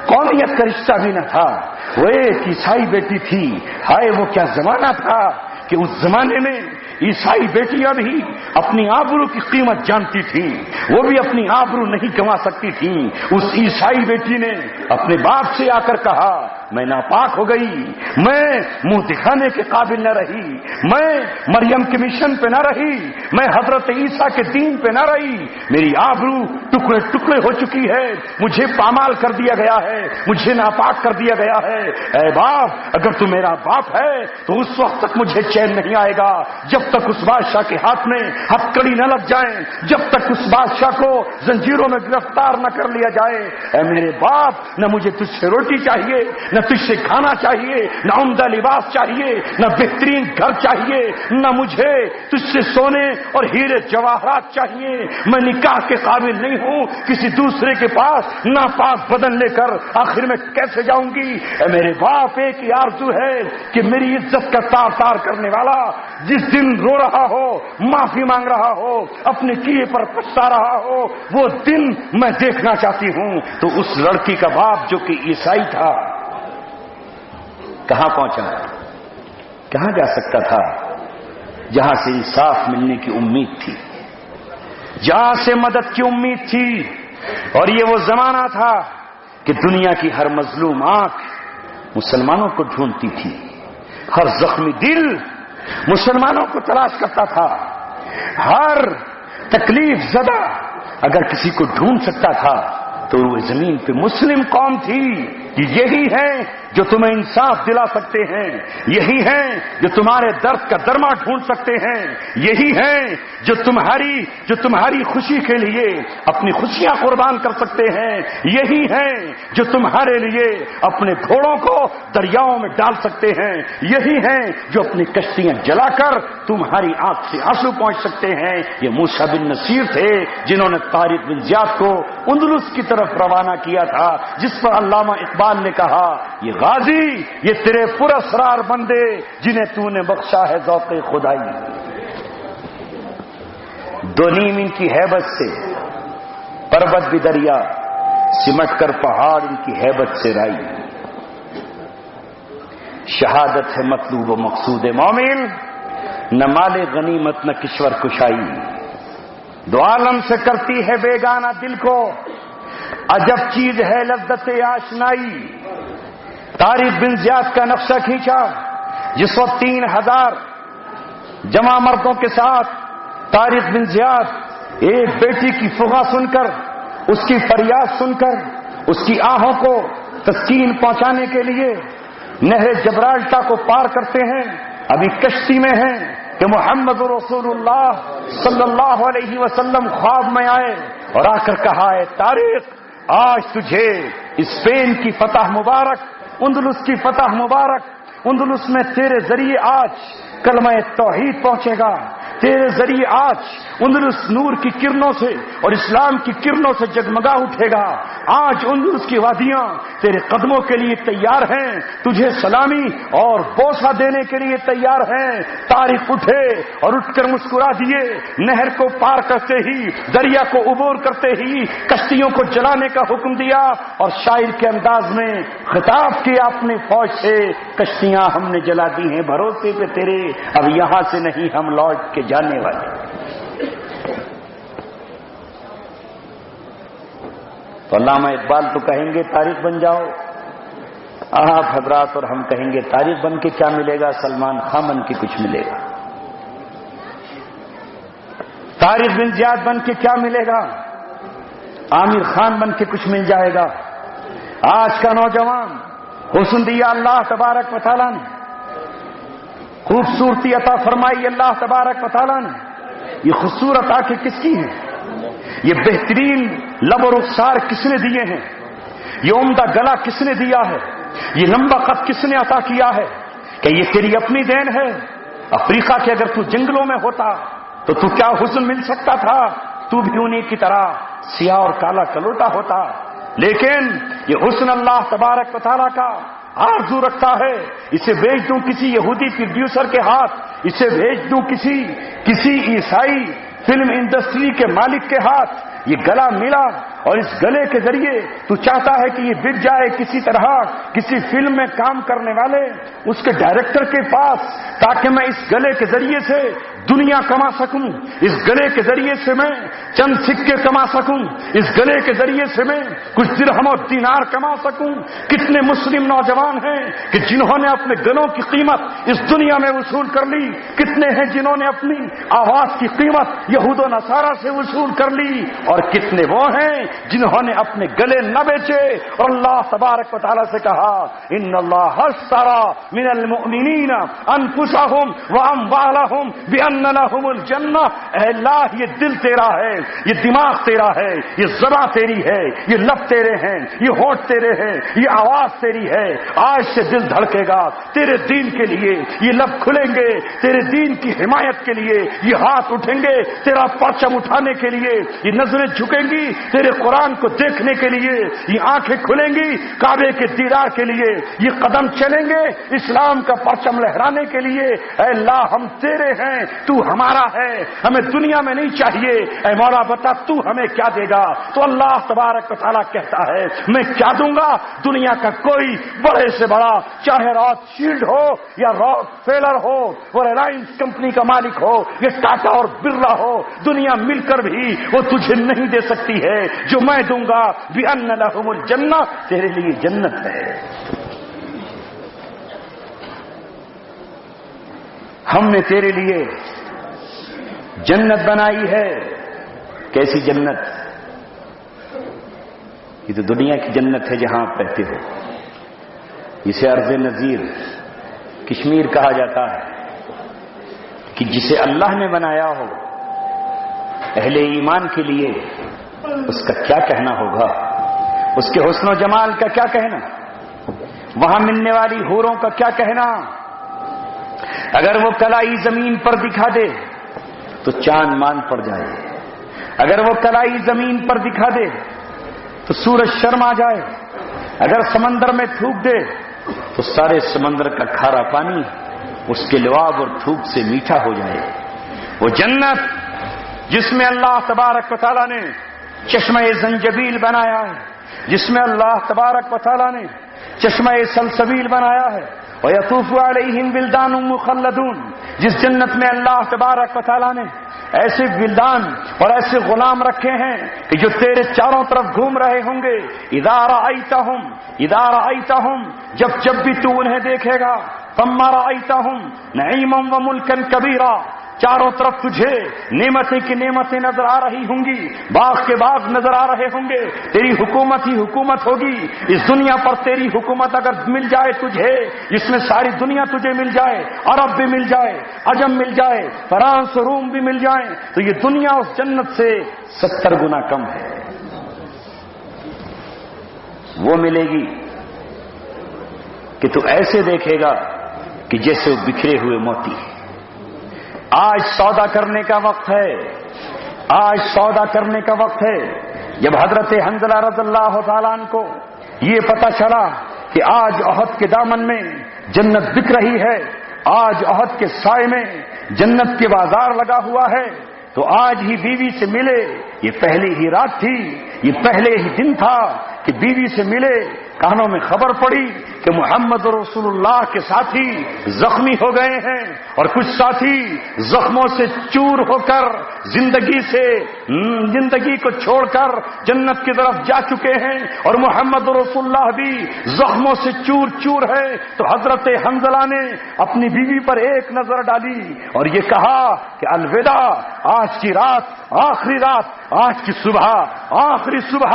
قومیت کا رشتہ بھی نہ تھا، وہ ایک عیسائی بیٹی تھی۔ ہائے وہ کیا زمانہ تھا کہ اس زمانے میں عیسائی بیٹیاں بھی اپنی آبرو کی قیمت جانتی تھیں، وہ بھی اپنی آبرو نہیں گنوا سکتی تھیں۔ اس عیسائی بیٹی نے اپنے باپ سے آ کر کہا میں ناپاک ہو گئی، میں منہ دکھانے کے قابل نہ رہی، میں مریم کے مشن پہ نہ رہی، میں حضرت عیسیٰ کے دین پہ نہ رہی، میری آبرو ٹکڑے ٹکڑے ہو چکی ہے، مجھے پامال کر دیا گیا ہے، مجھے ناپاک کر دیا گیا ہے۔ اے باپ، اگر تو میرا باپ ہے تو اس وقت تک مجھے چین نہیں آئے گا جب تک اس بادشاہ کے ہاتھ میں ہتھکڑی نہ لگ جائیں، جب تک اس بادشاہ کو زنجیروں میں گرفتار نہ کر لیا جائے۔ اے میرے باپ، نہ مجھے تجھ سے روٹی چاہیے، نہ تجھ سے کھانا چاہیے، نہ عمدہ لباس چاہیے، نہ بہترین گھر چاہیے، نہ مجھے تجھ سے سونے اور ہیرے جواہرات چاہیے۔ میں نکاح کے قابل نہیں ہوں کسی دوسرے کے پاس ناپاک بدن لے کر، آخر میں کیسے جاؤں گی؟ اے میرے باپ، ایک ہی آرزو ہے کہ میری عزت کا تار تار کرنے والا جس دن رو رہا ہو، معافی مانگ رہا ہو، اپنے کیے پر پچھتا رہا ہو، وہ دن میں دیکھنا چاہتی ہوں۔ تو اس لڑکی کا باپ جو کہ عیسائی تھا کہاں پہنچا؟ کہاں جا سکتا تھا؟ جہاں سے انصاف ملنے کی امید تھی، جہاں سے مدد کی امید تھی۔ اور یہ وہ زمانہ تھا کہ دنیا کی ہر مظلوم آنکھ مسلمانوں کو ڈھونڈتی تھی، ہر زخمی دل مسلمانوں کو تلاش کرتا تھا، ہر تکلیف زدہ اگر کسی کو ڈھونڈ سکتا تھا تو وہ زمین پہ مسلم قوم تھی۔ کہ یہی ہیں جو تمہیں انصاف دلا سکتے ہیں، یہی ہیں جو تمہارے درد کا درما ڈھونڈ سکتے ہیں، یہی ہیں جو تمہاری خوشی کے لیے اپنی خوشیاں قربان کر سکتے ہیں، یہی ہیں جو تمہارے لیے اپنے گھوڑوں کو دریاؤں میں ڈال سکتے ہیں، یہی ہیں جو اپنی کشتیاں جلا کر تمہاری آنکھ سے آنسو پہنچ سکتے ہیں۔ یہ موسیٰ بن نصیر تھے جنہوں نے طارق بن زیاد کو اندلس کی طرف روانہ کیا تھا، جس پر علامہ اقبال نے کہا یہ غازی، یہ تیرے پراسرار بندے جنہیں تو نے بخشا ہے ذوق خدائی۔ دو نیم ان کی ہیبت سے پربت بھی دریا، سمٹ کر پہاڑ ان کی ہیبت سے رائی۔ شہادت ہے مطلوب و مقصود مومن، نہ مال غنیمت نہ کشور کشائی۔ دو عالم سے کرتی ہے بیگانہ دل کو، عجب چیز ہے لذت آشنائی۔ طارق بن زیاد کا نقشہ کھینچا جس وقت 3000 جمع مردوں کے ساتھ طارق بن زیاد ایک بیٹی کی فغاں سن کر، اس کی فریاد سن کر، اس کی آہوں کو تسکین پہنچانے کے لیے نہر جبرالٹا کو پار کرتے ہیں۔ ابھی کشتی میں ہیں کہ محمد رسول اللہ صلی اللہ علیہ وسلم خواب میں آئے اور آ کر کہا ہے طارق آج تجھے اسپین کی فتح مبارک، اندلس کی فتح مبارک، اندلس میں تیرے ذریعے آج کلمہ توحید پہنچے گا، تیرے ذریعے آج اندلس نور کی کرنوں سے اور اسلام کی کرنوں سے جگمگا اٹھے گا، آج اندلس کی وادیاں تیرے قدموں کے لیے تیار ہیں، تجھے سلامی اور بوسہ دینے کے لیے تیار ہیں۔ طارق اٹھے اور اٹھ کر مسکرا دیے، نہر کو پار کرتے ہی، دریا کو عبور کرتے ہی کشتیوں کو جلانے کا حکم دیا اور شاعر کے انداز میں خطاب کیا اپنی فوج سے، کشتیاں ہم نے جلا دی ہیں بھروسے پہ تیرے، اب یہاں سے نہیں ہم لوٹ کے جانے والے۔ تو علامہ اقبال تو کہیں گے طارق بن جاؤ، آپ حضرات اور ہم کہیں گے طارق بن کے کیا ملے گا، سلمان خان بن کے کچھ ملے گا، طارق بن زیاد بن کے کیا ملے گا، عامر خان بن کے کچھ مل جائے گا۔ آج کا نوجوان حسن دیا اللہ تبارک و تعالیٰ نے، خوبصورتی عطا فرمائی اللہ تبارک و تعالیٰ نے، یہ خوبصورت آنکھیں کس کی ہیں، یہ بہترین لب و رخسار کس نے دیے ہیں، یہ عمدہ گلا کس نے دیا ہے، یہ لمبا قد کس نے عطا کیا ہے، کہ یہ تیری اپنی دین ہے؟ افریقہ کے اگر تو جنگلوں میں ہوتا تو کیا حسن مل سکتا تھا، تو بھی انہیں کی طرح سیاہ اور کالا کلوٹا ہوتا، لیکن یہ حسن اللہ تبارک و تعالیٰ کا آرزو رکھتا ہے، اسے بھیج دوں کسی یہودی پروڈیوسر کے ہاتھ، اسے بھیج دوں کسی عیسائی فلم انڈسٹری کے مالک کے ہاتھ، یہ گلا ملا اور اس گلے کے ذریعے تو چاہتا ہے کہ یہ بک جائے کسی طرح کسی فلم میں کام کرنے والے اس کے ڈائریکٹر کے پاس، تاکہ میں اس گلے کے ذریعے سے دنیا کما سکوں، اس گلے کے ذریعے سے میں چند سکے کما سکوں، اس گلے کے ذریعے سے میں کچھ درہم اور دینار کما سکوں۔ کتنے مسلم نوجوان ہیں کہ جنہوں نے اپنے گلوں کی قیمت اس دنیا میں وصول کر لی، کتنے ہیں جنہوں نے اپنی آواز کی قیمت یہود و نصارہ سے وصول کر لی، اور کتنے وہ ہیں جنہوں نے اپنے گلے نہ بیچے اور اللہ تبارک و تعالیٰ سے کہا ان اللہ اشتری من المؤمنین انفسهم واموالهم بان لهم الجنہ۔ اے اللہ یہ دل تیرا ہے، یہ دماغ تیرا ہے، یہ زبان تیری ہے، یہ لب تیرے ہیں، یہ ہونٹ تیرے ہیں، یہ آواز تیری ہے۔ آج سے دل دھڑکے گا تیرے دین کے لیے، یہ لب کھلیں گے تیرے دین کی حمایت کے لیے، یہ ہاتھ اٹھیں گے تیرا پرچم اٹھانے کے لیے، یہ نظریں جھکیں گی تیرے قرآن کو دیکھنے کے لیے، یہ آنکھیں کھلیں گی کعبے کے دیدار کے لیے، یہ قدم چلیں گے اسلام کا پرچم لہرانے کے لیے۔ اے اللہ ہم تیرے ہیں، تو ہمارا ہے، ہمیں دنیا میں نہیں چاہیے، اے مولا بتا تو ہمیں کیا دے گا؟ تو اللہ تبارک و تعالیٰ کہتا ہے میں کیا دوں گا؟ دنیا کا کوئی بڑے سے بڑا، چاہے راک شیلڈ ہو یا راک فیلر ہو، وہ ریلائنس کمپنی کا مالک ہو، یہ ٹاٹا اور برلا ہو، دنیا مل کر بھی وہ تجھے نہیں دے سکتی ہے جو میں دوں گا۔ بِأَنَّ لَهُمُ الْجَنَّةَ، تیرے لیے جنت ہے۔ ہم نے تیرے لیے جنت بنائی ہے۔ کیسی جنت؟ یہ تو دنیا کی جنت ہے جہاں آپ رہتے ہو، جسے ارض نذیر کشمیر کہا جاتا ہے، کہ جسے اللہ نے بنایا ہو اہل ایمان کے لیے اس کا کیا کہنا ہوگا، اس کے حسن و جمال کا کیا کہنا، وہاں ملنے والی حوروں کا کیا کہنا۔ اگر وہ کلائی زمین پر دکھا دے تو چاند مان پڑ جائے، اگر وہ کلائی زمین پر دکھا دے تو سورج شرما جائے، اگر سمندر میں تھوک دے تو سارے سمندر کا کھارا پانی اس کے لعاب اور تھوک سے میٹھا ہو جائے۔ وہ جنت جس میں اللہ تبارک و تعالیٰ نے چشمہ زنجبیل بنایا ہے، جس میں اللہ تبارک و تعالیٰ نے چشمہ سلسبیل بنایا ہے، وَيَطُوفُ عَلَيْهِمْ وِلْدَانٌ مُخَلَّدُونَ، جس جنت میں اللہ تبارک و تعالیٰ نے ایسے ولدان اور ایسے غلام رکھے ہیں کہ جو تیرے چاروں طرف گھوم رہے ہوں گے۔ اِذَا رَأَيْتَهُمْ، جب بھی تو انہیں دیکھے گا، فَمَّا رَأَيْتَهُمْ نَعِيمًا وَمُلْكًا كَبِيرًا، چاروں طرف تجھے نعمتیں کی نعمتیں نظر آ رہی ہوں گی، باغ کے باغ نظر آ رہے ہوں گے، تیری حکومت ہی حکومت ہوگی اس دنیا پر۔ تیری حکومت اگر مل جائے تجھے، جس میں ساری دنیا تجھے مل جائے، عرب بھی مل جائے، عجم مل جائے، فرانس و روم بھی مل جائیں، تو یہ دنیا اس جنت سے 70 گنا کم ہے۔ وہ ملے گی کہ تو ایسے دیکھے گا کہ جیسے وہ بکھرے ہوئے موتی۔ آج سودا کرنے کا وقت ہے، آج سودا کرنے کا وقت ہے۔ جب حضرت حنظلہ رضی اللہ تعالیٰ عنہ کو یہ پتہ چلا کہ آج احد کے دامن میں جنت بک رہی ہے، آج احد کے سائے میں جنت کے بازار لگا ہوا ہے، تو آج ہی بیوی سے ملے۔ یہ پہلی ہی رات تھی، یہ پہلے ہی دن تھا کہ بیوی سے ملے۔ کانوں میں خبر پڑی کہ محمد رسول اللہ کے ساتھی زخمی ہو گئے ہیں، اور کچھ ساتھی زخموں سے چور ہو کر زندگی کو چھوڑ کر جنت کی طرف جا چکے ہیں، اور محمد رسول اللہ بھی زخموں سے چور چور ہے۔ تو حضرت حنظلہ نے اپنی بیوی پر ایک نظر ڈالی اور یہ کہا کہ الوداع، آج کی رات آخری رات، آج کی صبح آخری صبح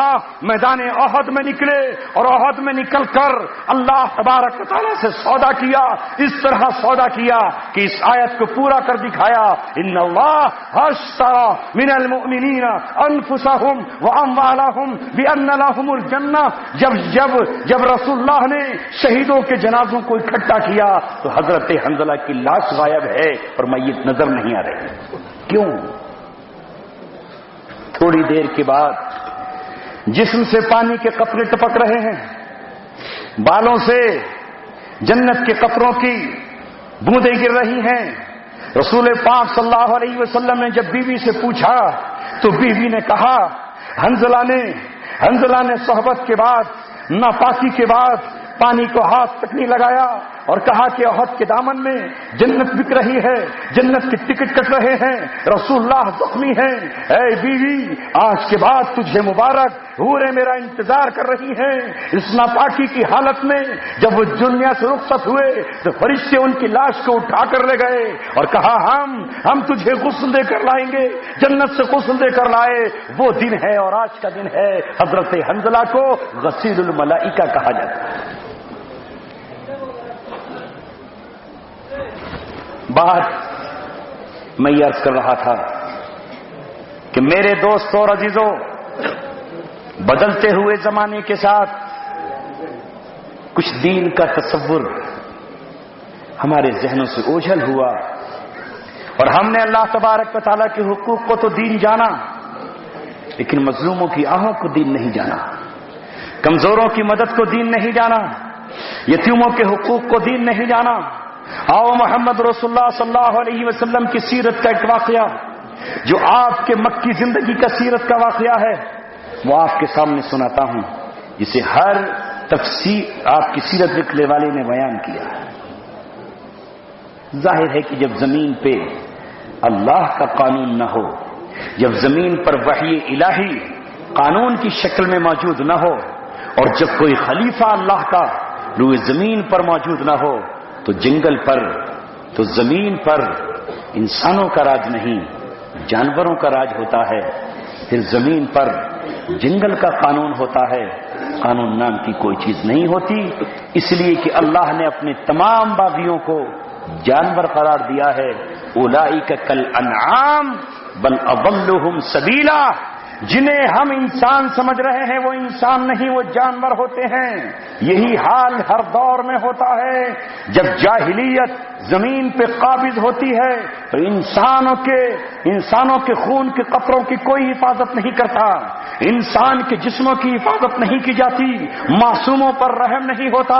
میدان احد میں نکلے، اور احد میں نکل کر اللہ تبارک و تعالیٰ سے سودا کیا، اس طرح سودا کیا کہ اس آیت کو پورا کر دکھایا، ان اللہ اشتری من المؤمنین انفسهم واموالهم بان لهم الجنہ۔ جب رسول اللہ نے شہیدوں کے جنازوں کو اکٹھا کیا تو حضرت حنظلہ کی لاش غائب ہے اور میت نظر نہیں آ رہی۔ کیوں؟ تھوڑی دیر کے بعد جسم سے پانی کے قطرے ٹپک رہے ہیں، بالوں سے جنت کے قطروں کی بوندیں گر رہی ہیں۔ رسول پاک صلی اللہ علیہ وسلم نے جب بیوی سے پوچھا تو بیوی نے کہا، حنظلہ نے صحبت کے بعد، ناپاکی کے بعد پانی کو ہاتھ تک نہیں لگایا اور کہا کہ احد کے دامن میں جنت بک رہی ہے، جنت کے ٹکٹ کٹ رہے ہیں، رسول اللہ زخمی ہیں۔ اے بیوی، آج کے بعد تجھے مبارک، حوریں میرا انتظار کر رہی ہیں۔ اس ناپاکی کی حالت میں جب وہ دنیا سے رخصت ہوئے تو فرشتے ان کی لاش کو اٹھا کر لے گئے اور کہا ہم تجھے غسل دے کر لائیں گے، جنت سے غسل دے کر لائے۔ وہ دن ہے اور آج کا دن ہے۔ حضرت حنظلہ کو غسیل الملائکہ کہا جاتا ہے۔ بات میں یہ عرض کر رہا تھا کہ میرے دوستوں اور عزیزوں، بدلتے ہوئے زمانے کے ساتھ کچھ دین کا تصور ہمارے ذہنوں سے اوجھل ہوا، اور ہم نے اللہ تبارک و تعالیٰ کے حقوق کو تو دین جانا، لیکن مظلوموں کی آہوں کو دین نہیں جانا، کمزوروں کی مدد کو دین نہیں جانا، یتیموں کے حقوق کو دین نہیں جانا۔ آؤ محمد رسول اللہ صلی اللہ علیہ وسلم کی سیرت کا ایک واقعہ، جو آپ کے مکی زندگی کا سیرت کا واقعہ ہے، وہ آپ کے سامنے سناتا ہوں، جسے ہر تفسیر آپ کی سیرت لکھنے والے نے بیان کیا۔ ظاہر ہے کہ جب زمین پہ اللہ کا قانون نہ ہو، جب زمین پر وحی الہی قانون کی شکل میں موجود نہ ہو، اور جب کوئی خلیفہ اللہ کا روئے زمین پر موجود نہ ہو، تو جنگل پر، تو زمین پر انسانوں کا راج نہیں، جانوروں کا راج ہوتا ہے۔ پھر زمین پر جنگل کا قانون ہوتا ہے، قانون نام کی کوئی چیز نہیں ہوتی، اس لیے کہ اللہ نے اپنے تمام باغیوں کو جانور قرار دیا ہے۔ اولئک کالانعام بل اضلهم سبیلا، جنہیں ہم انسان سمجھ رہے ہیں وہ انسان نہیں، وہ جانور ہوتے ہیں۔ یہی حال ہر دور میں ہوتا ہے۔ جب جاہلیت زمین پہ قابض ہوتی ہے تو انسانوں کے خون کے قطروں کی کوئی حفاظت نہیں کرتا، انسان کے جسموں کی حفاظت نہیں کی جاتی، معصوموں پر رحم نہیں ہوتا۔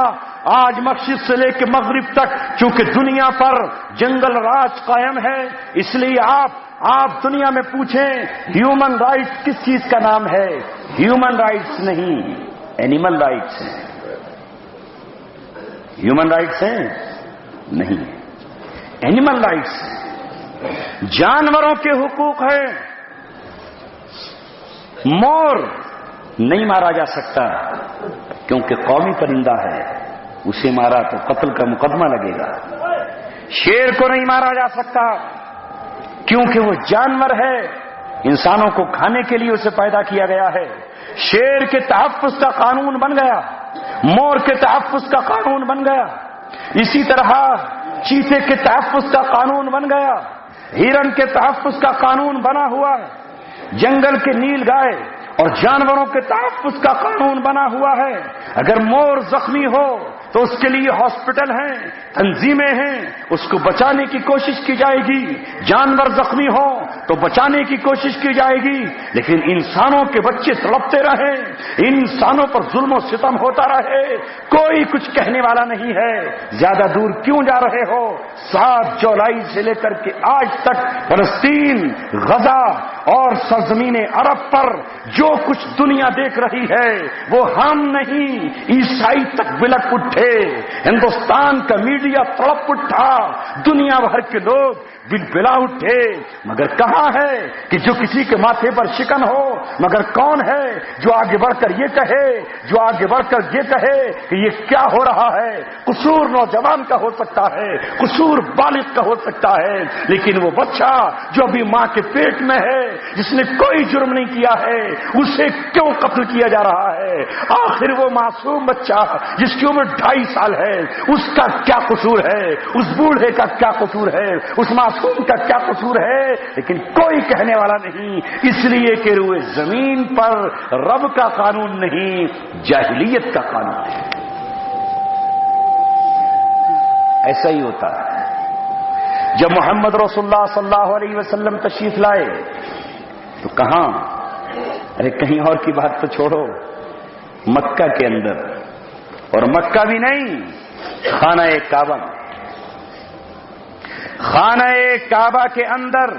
آج مشرق سے لے کے مغرب تک چونکہ دنیا پر جنگل راج قائم ہے، اس لیے آپ دنیا میں پوچھیں ہیومن رائٹس کس چیز کا نام ہے؟ ہیومن رائٹس نہیں، اینیمل رائٹس ہیں۔ ہیومن رائٹس ہیں نہیں، اینیمل رائٹس ہیں، جانوروں کے حقوق ہیں۔ مور نہیں مارا جا سکتا کیونکہ قومی پرندہ ہے، اسے مارا تو قتل کا مقدمہ لگے گا۔ شیر کو نہیں مارا جا سکتا، کیونکہ وہ جانور ہے، انسانوں کو کھانے کے لیے اسے پیدا کیا گیا ہے۔ شیر کے تحفظ کا قانون بن گیا، مور کے تحفظ کا قانون بن گیا، اسی طرح چیتے کے تحفظ کا قانون بن گیا، ہرن کے تحفظ کا قانون بنا ہوا ہے، جنگل کے نیل گائے اور جانوروں کے تحفظ کا قانون بنا ہوا ہے۔ اگر مور زخمی ہو تو اس کے لیے ہاسپٹل ہیں، تنظیمیں ہیں، اس کو بچانے کی کوشش کی جائے گی۔ جانور زخمی ہو تو بچانے کی کوشش کی جائے گی، لیکن انسانوں کے بچے تڑپتے رہیں، انسانوں پر ظلم و ستم ہوتا رہے، کوئی کچھ کہنے والا نہیں ہے۔ زیادہ دور کیوں جا رہے ہو؟ 7 جولائی سے لے کر کے آج تک فلسطین، غزہ اور سرزمین عرب پر جو کچھ دنیا دیکھ رہی ہے وہ ہم نہیں، عیسائی تک بلک اٹھے، ہندوستان کا میڈیا تڑپ اٹھا، دنیا بھر کے لوگ بلا اٹھے، مگر کہاں ہے کہ جو کسی کے ماتھے پر شکن ہو؟ مگر کون ہے جو آگے بڑھ کر یہ کہے، جو آگے بڑھ کر یہ کہے کہ یہ کیا ہو رہا ہے؟ قصور نوجوان کا ہو سکتا ہے، قصور بالغ کا ہو سکتا ہے، لیکن وہ بچہ جو ابھی ماں کے پیٹ میں ہے، جس نے کوئی جرم نہیں کیا ہے، اسے کیوں قتل کیا جا رہا ہے؟ آخر وہ معصوم بچہ جس کی عمر 2.5 سال ہے، اس کا کیا قصور ہے؟ اس بوڑھے کا کیا قصور ہے؟ اس معصوم کا کیا قصور ہے؟ لیکن کوئی کہنے والا نہیں، اس لیے کہ روئے زمین پر رب کا قانون نہیں، جاہلیت کا قانون ہے۔ ایسا ہی ہوتا ہے۔ جب محمد رسول اللہ صلی اللہ علیہ وسلم تشریف لائے تو کہاں؟ ارے کہیں اور کی بات تو چھوڑو، مکہ کے اندر، اور مکہ بھی نہیں، خانہ کعبہ میں، خانہ کعبہ کے اندر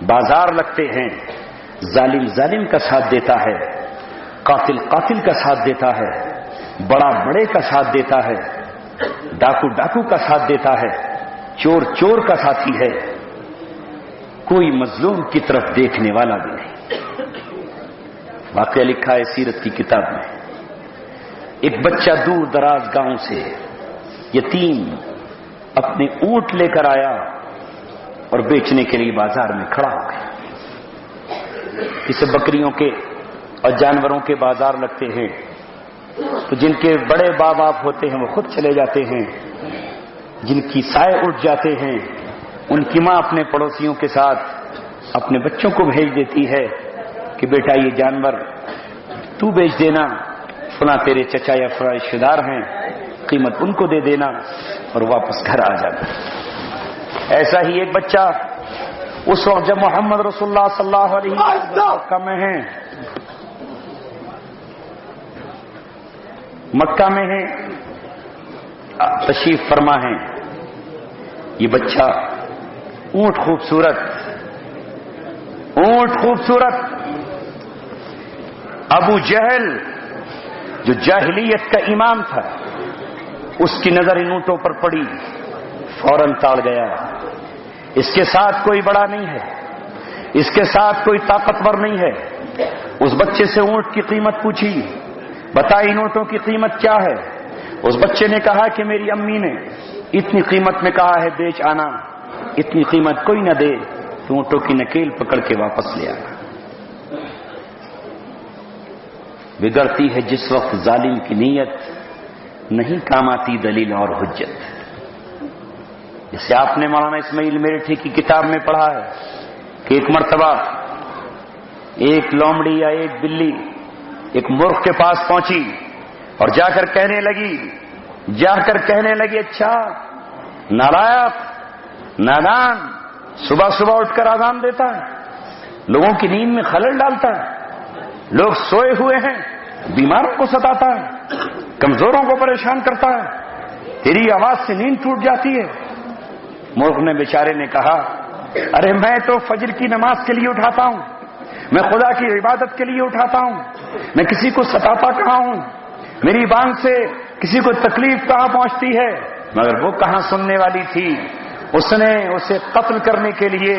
بازار لگتے ہیں، ظالم ظالم کا ساتھ دیتا ہے، قاتل قاتل کا ساتھ دیتا ہے، بڑا بڑے کا ساتھ دیتا ہے، ڈاکو ڈاکو کا ساتھ دیتا ہے، چور چور کا ساتھی ہے، کوئی مظلوم کی طرف دیکھنے والا بھی نہیں۔ واقعہ لکھا ہے سیرت کی کتاب میں، ایک بچہ دور دراز گاؤں سے یتیم اپنے اونٹ لے کر آیا اور بیچنے کے لیے بازار میں کھڑا ہو گیا۔ اسے بکریوں کے اور جانوروں کے بازار لگتے ہیں تو جن کے بڑے باپ باپ ہوتے ہیں وہ خود چلے جاتے ہیں، جن کی سائے اٹھ جاتے ہیں ان کی ماں اپنے پڑوسیوں کے ساتھ اپنے بچوں کو بھیج دیتی ہے کہ بیٹا یہ جانور تو بیچ دینا، فلاں تیرے چچا یا فلاں رشتہ دار ہیں، قیمت ان کو دے دینا اور واپس گھر آ جانا۔ ایسا ہی ایک بچہ اس وقت جب محمد رسول اللہ صلی اللہ علیہ وسلم مکہ میں ہیں، تشریف فرما ہیں، یہ بچہ اونٹ خوبصورت، اونٹ خوبصورت، ابو جہل جو جاہلیت کا امام تھا اس کی نظر ان اونٹوں پر پڑی، فوراً ٹال گیا۔ اس کے ساتھ کوئی بڑا نہیں ہے، اس کے ساتھ کوئی طاقتور نہیں ہے۔ اس بچے سے اونٹ کی قیمت پوچھی، بتا ان اونٹوں کی قیمت کیا ہے؟ اس بچے نے کہا کہ میری امی نے اتنی قیمت میں کہا ہے بیچ آنا، اتنی قیمت کوئی نہ دے تو اونٹوں کی نکیل پکڑ کے واپس لے آنا۔ بگڑتی ہے جس وقت ظالم کی نیت، نہیں کام آتی دلیل اور حجت۔ جسے آپ نے مولانا اسماعیل میرٹھی کی کتاب میں پڑھا ہے کہ ایک مرتبہ ایک لومڑی یا ایک بلی ایک مرغ کے پاس پہنچی اور جا کر کہنے لگی اچھا نالائق نادان، صبح صبح اٹھ کر اذان دیتا ہے، لوگوں کی نیند میں خلل ڈالتا ہے، لوگ سوئے ہوئے ہیں، بیماروں کو ستاتا ہے، کمزوروں کو پریشان کرتا ہے، تیری آواز سے نیند ٹوٹ جاتی ہے۔ مرغ نے بیچارے نے کہا ارے میں تو فجر کی نماز کے لیے اٹھاتا ہوں، میں خدا کی عبادت کے لیے اٹھاتا ہوں، میں کسی کو ستاتا کہاں ہوں، میری بانگ سے کسی کو تکلیف کہاں پہنچتی ہے؟ مگر وہ کہاں سننے والی تھی، اس نے اسے قتل کرنے کے لیے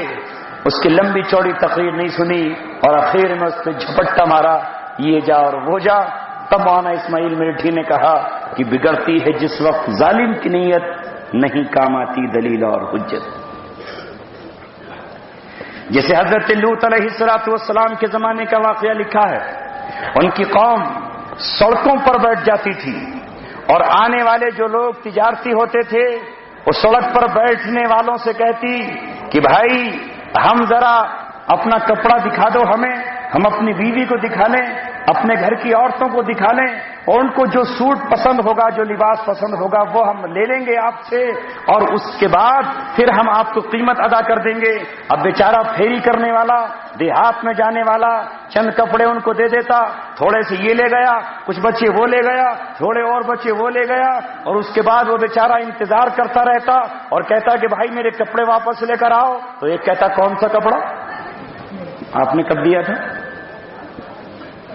اس کی لمبی چوڑی تقریر نہیں سنی اور آخر میں اس پہ جھپٹا مارا، یہ جا اور وہ جا۔ تب مولانا اسماعیل میرٹھی نے کہا کہ بگڑتی ہے جس وقت ظالم کی نیت، نہیں کام آتی دلیل اور حجت۔ جیسے حضرت لوط علیہ السلام کے زمانے کا واقعہ لکھا ہے، ان کی قوم سڑکوں پر بیٹھ جاتی تھی اور آنے والے جو لوگ تجارتی ہوتے تھے وہ سڑک پر بیٹھنے والوں سے کہتی کہ بھائی ہم ذرا اپنا کپڑا دکھا دو ہمیں، ہم اپنی بیوی کو دکھا لیں، اپنے گھر کی عورتوں کو دکھا لیں، اور ان کو جو سوٹ پسند ہوگا، جو لباس پسند ہوگا وہ ہم لے لیں گے آپ سے، اور اس کے بعد پھر ہم آپ کو قیمت ادا کر دیں گے۔ اب بیچارہ پھیری کرنے والا، دیہات میں جانے والا چند کپڑے ان کو دے دیتا، تھوڑے سے یہ لے گیا، کچھ بچے وہ لے گیا، تھوڑے اور بچے وہ لے گیا، اور اس کے بعد وہ بیچارہ انتظار کرتا رہتا اور کہتا کہ بھائی میرے کپڑے واپس لے کر آؤ۔ تو ایک کہتا کون سا کپڑا آپ نے کب دیا تھا،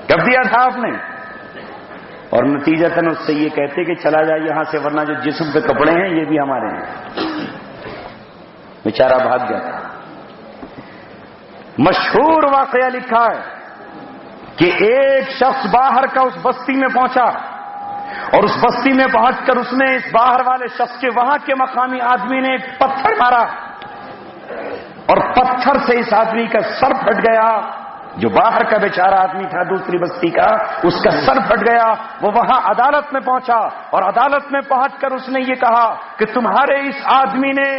کب دیا تھا آپ نے؟ اور نتیجتاً اس سے یہ کہتے کہ چلا جائے یہاں سے، ورنہ جو جسم پہ کپڑے ہیں یہ بھی ہمارے ہیں۔ بیچارہ بھاگ گیا تھا۔ مشہور واقعہ لکھا ہے کہ ایک شخص باہر کا اس بستی میں پہنچا، اور اس بستی میں پہنچ کر اس نے اس باہر والے شخص کے وہاں کے مقامی آدمی نے ایک پتھر مارا، اور پتھر سے اس آدمی کا سر پھٹ گیا۔ جو باہر کا بیچارہ آدمی تھا دوسری بستی کا، اس کا سر پھٹ گیا۔ وہ وہاں عدالت میں پہنچا، اور عدالت میں پہنچ کر اس نے یہ کہا کہ تمہارے اس آدمی نے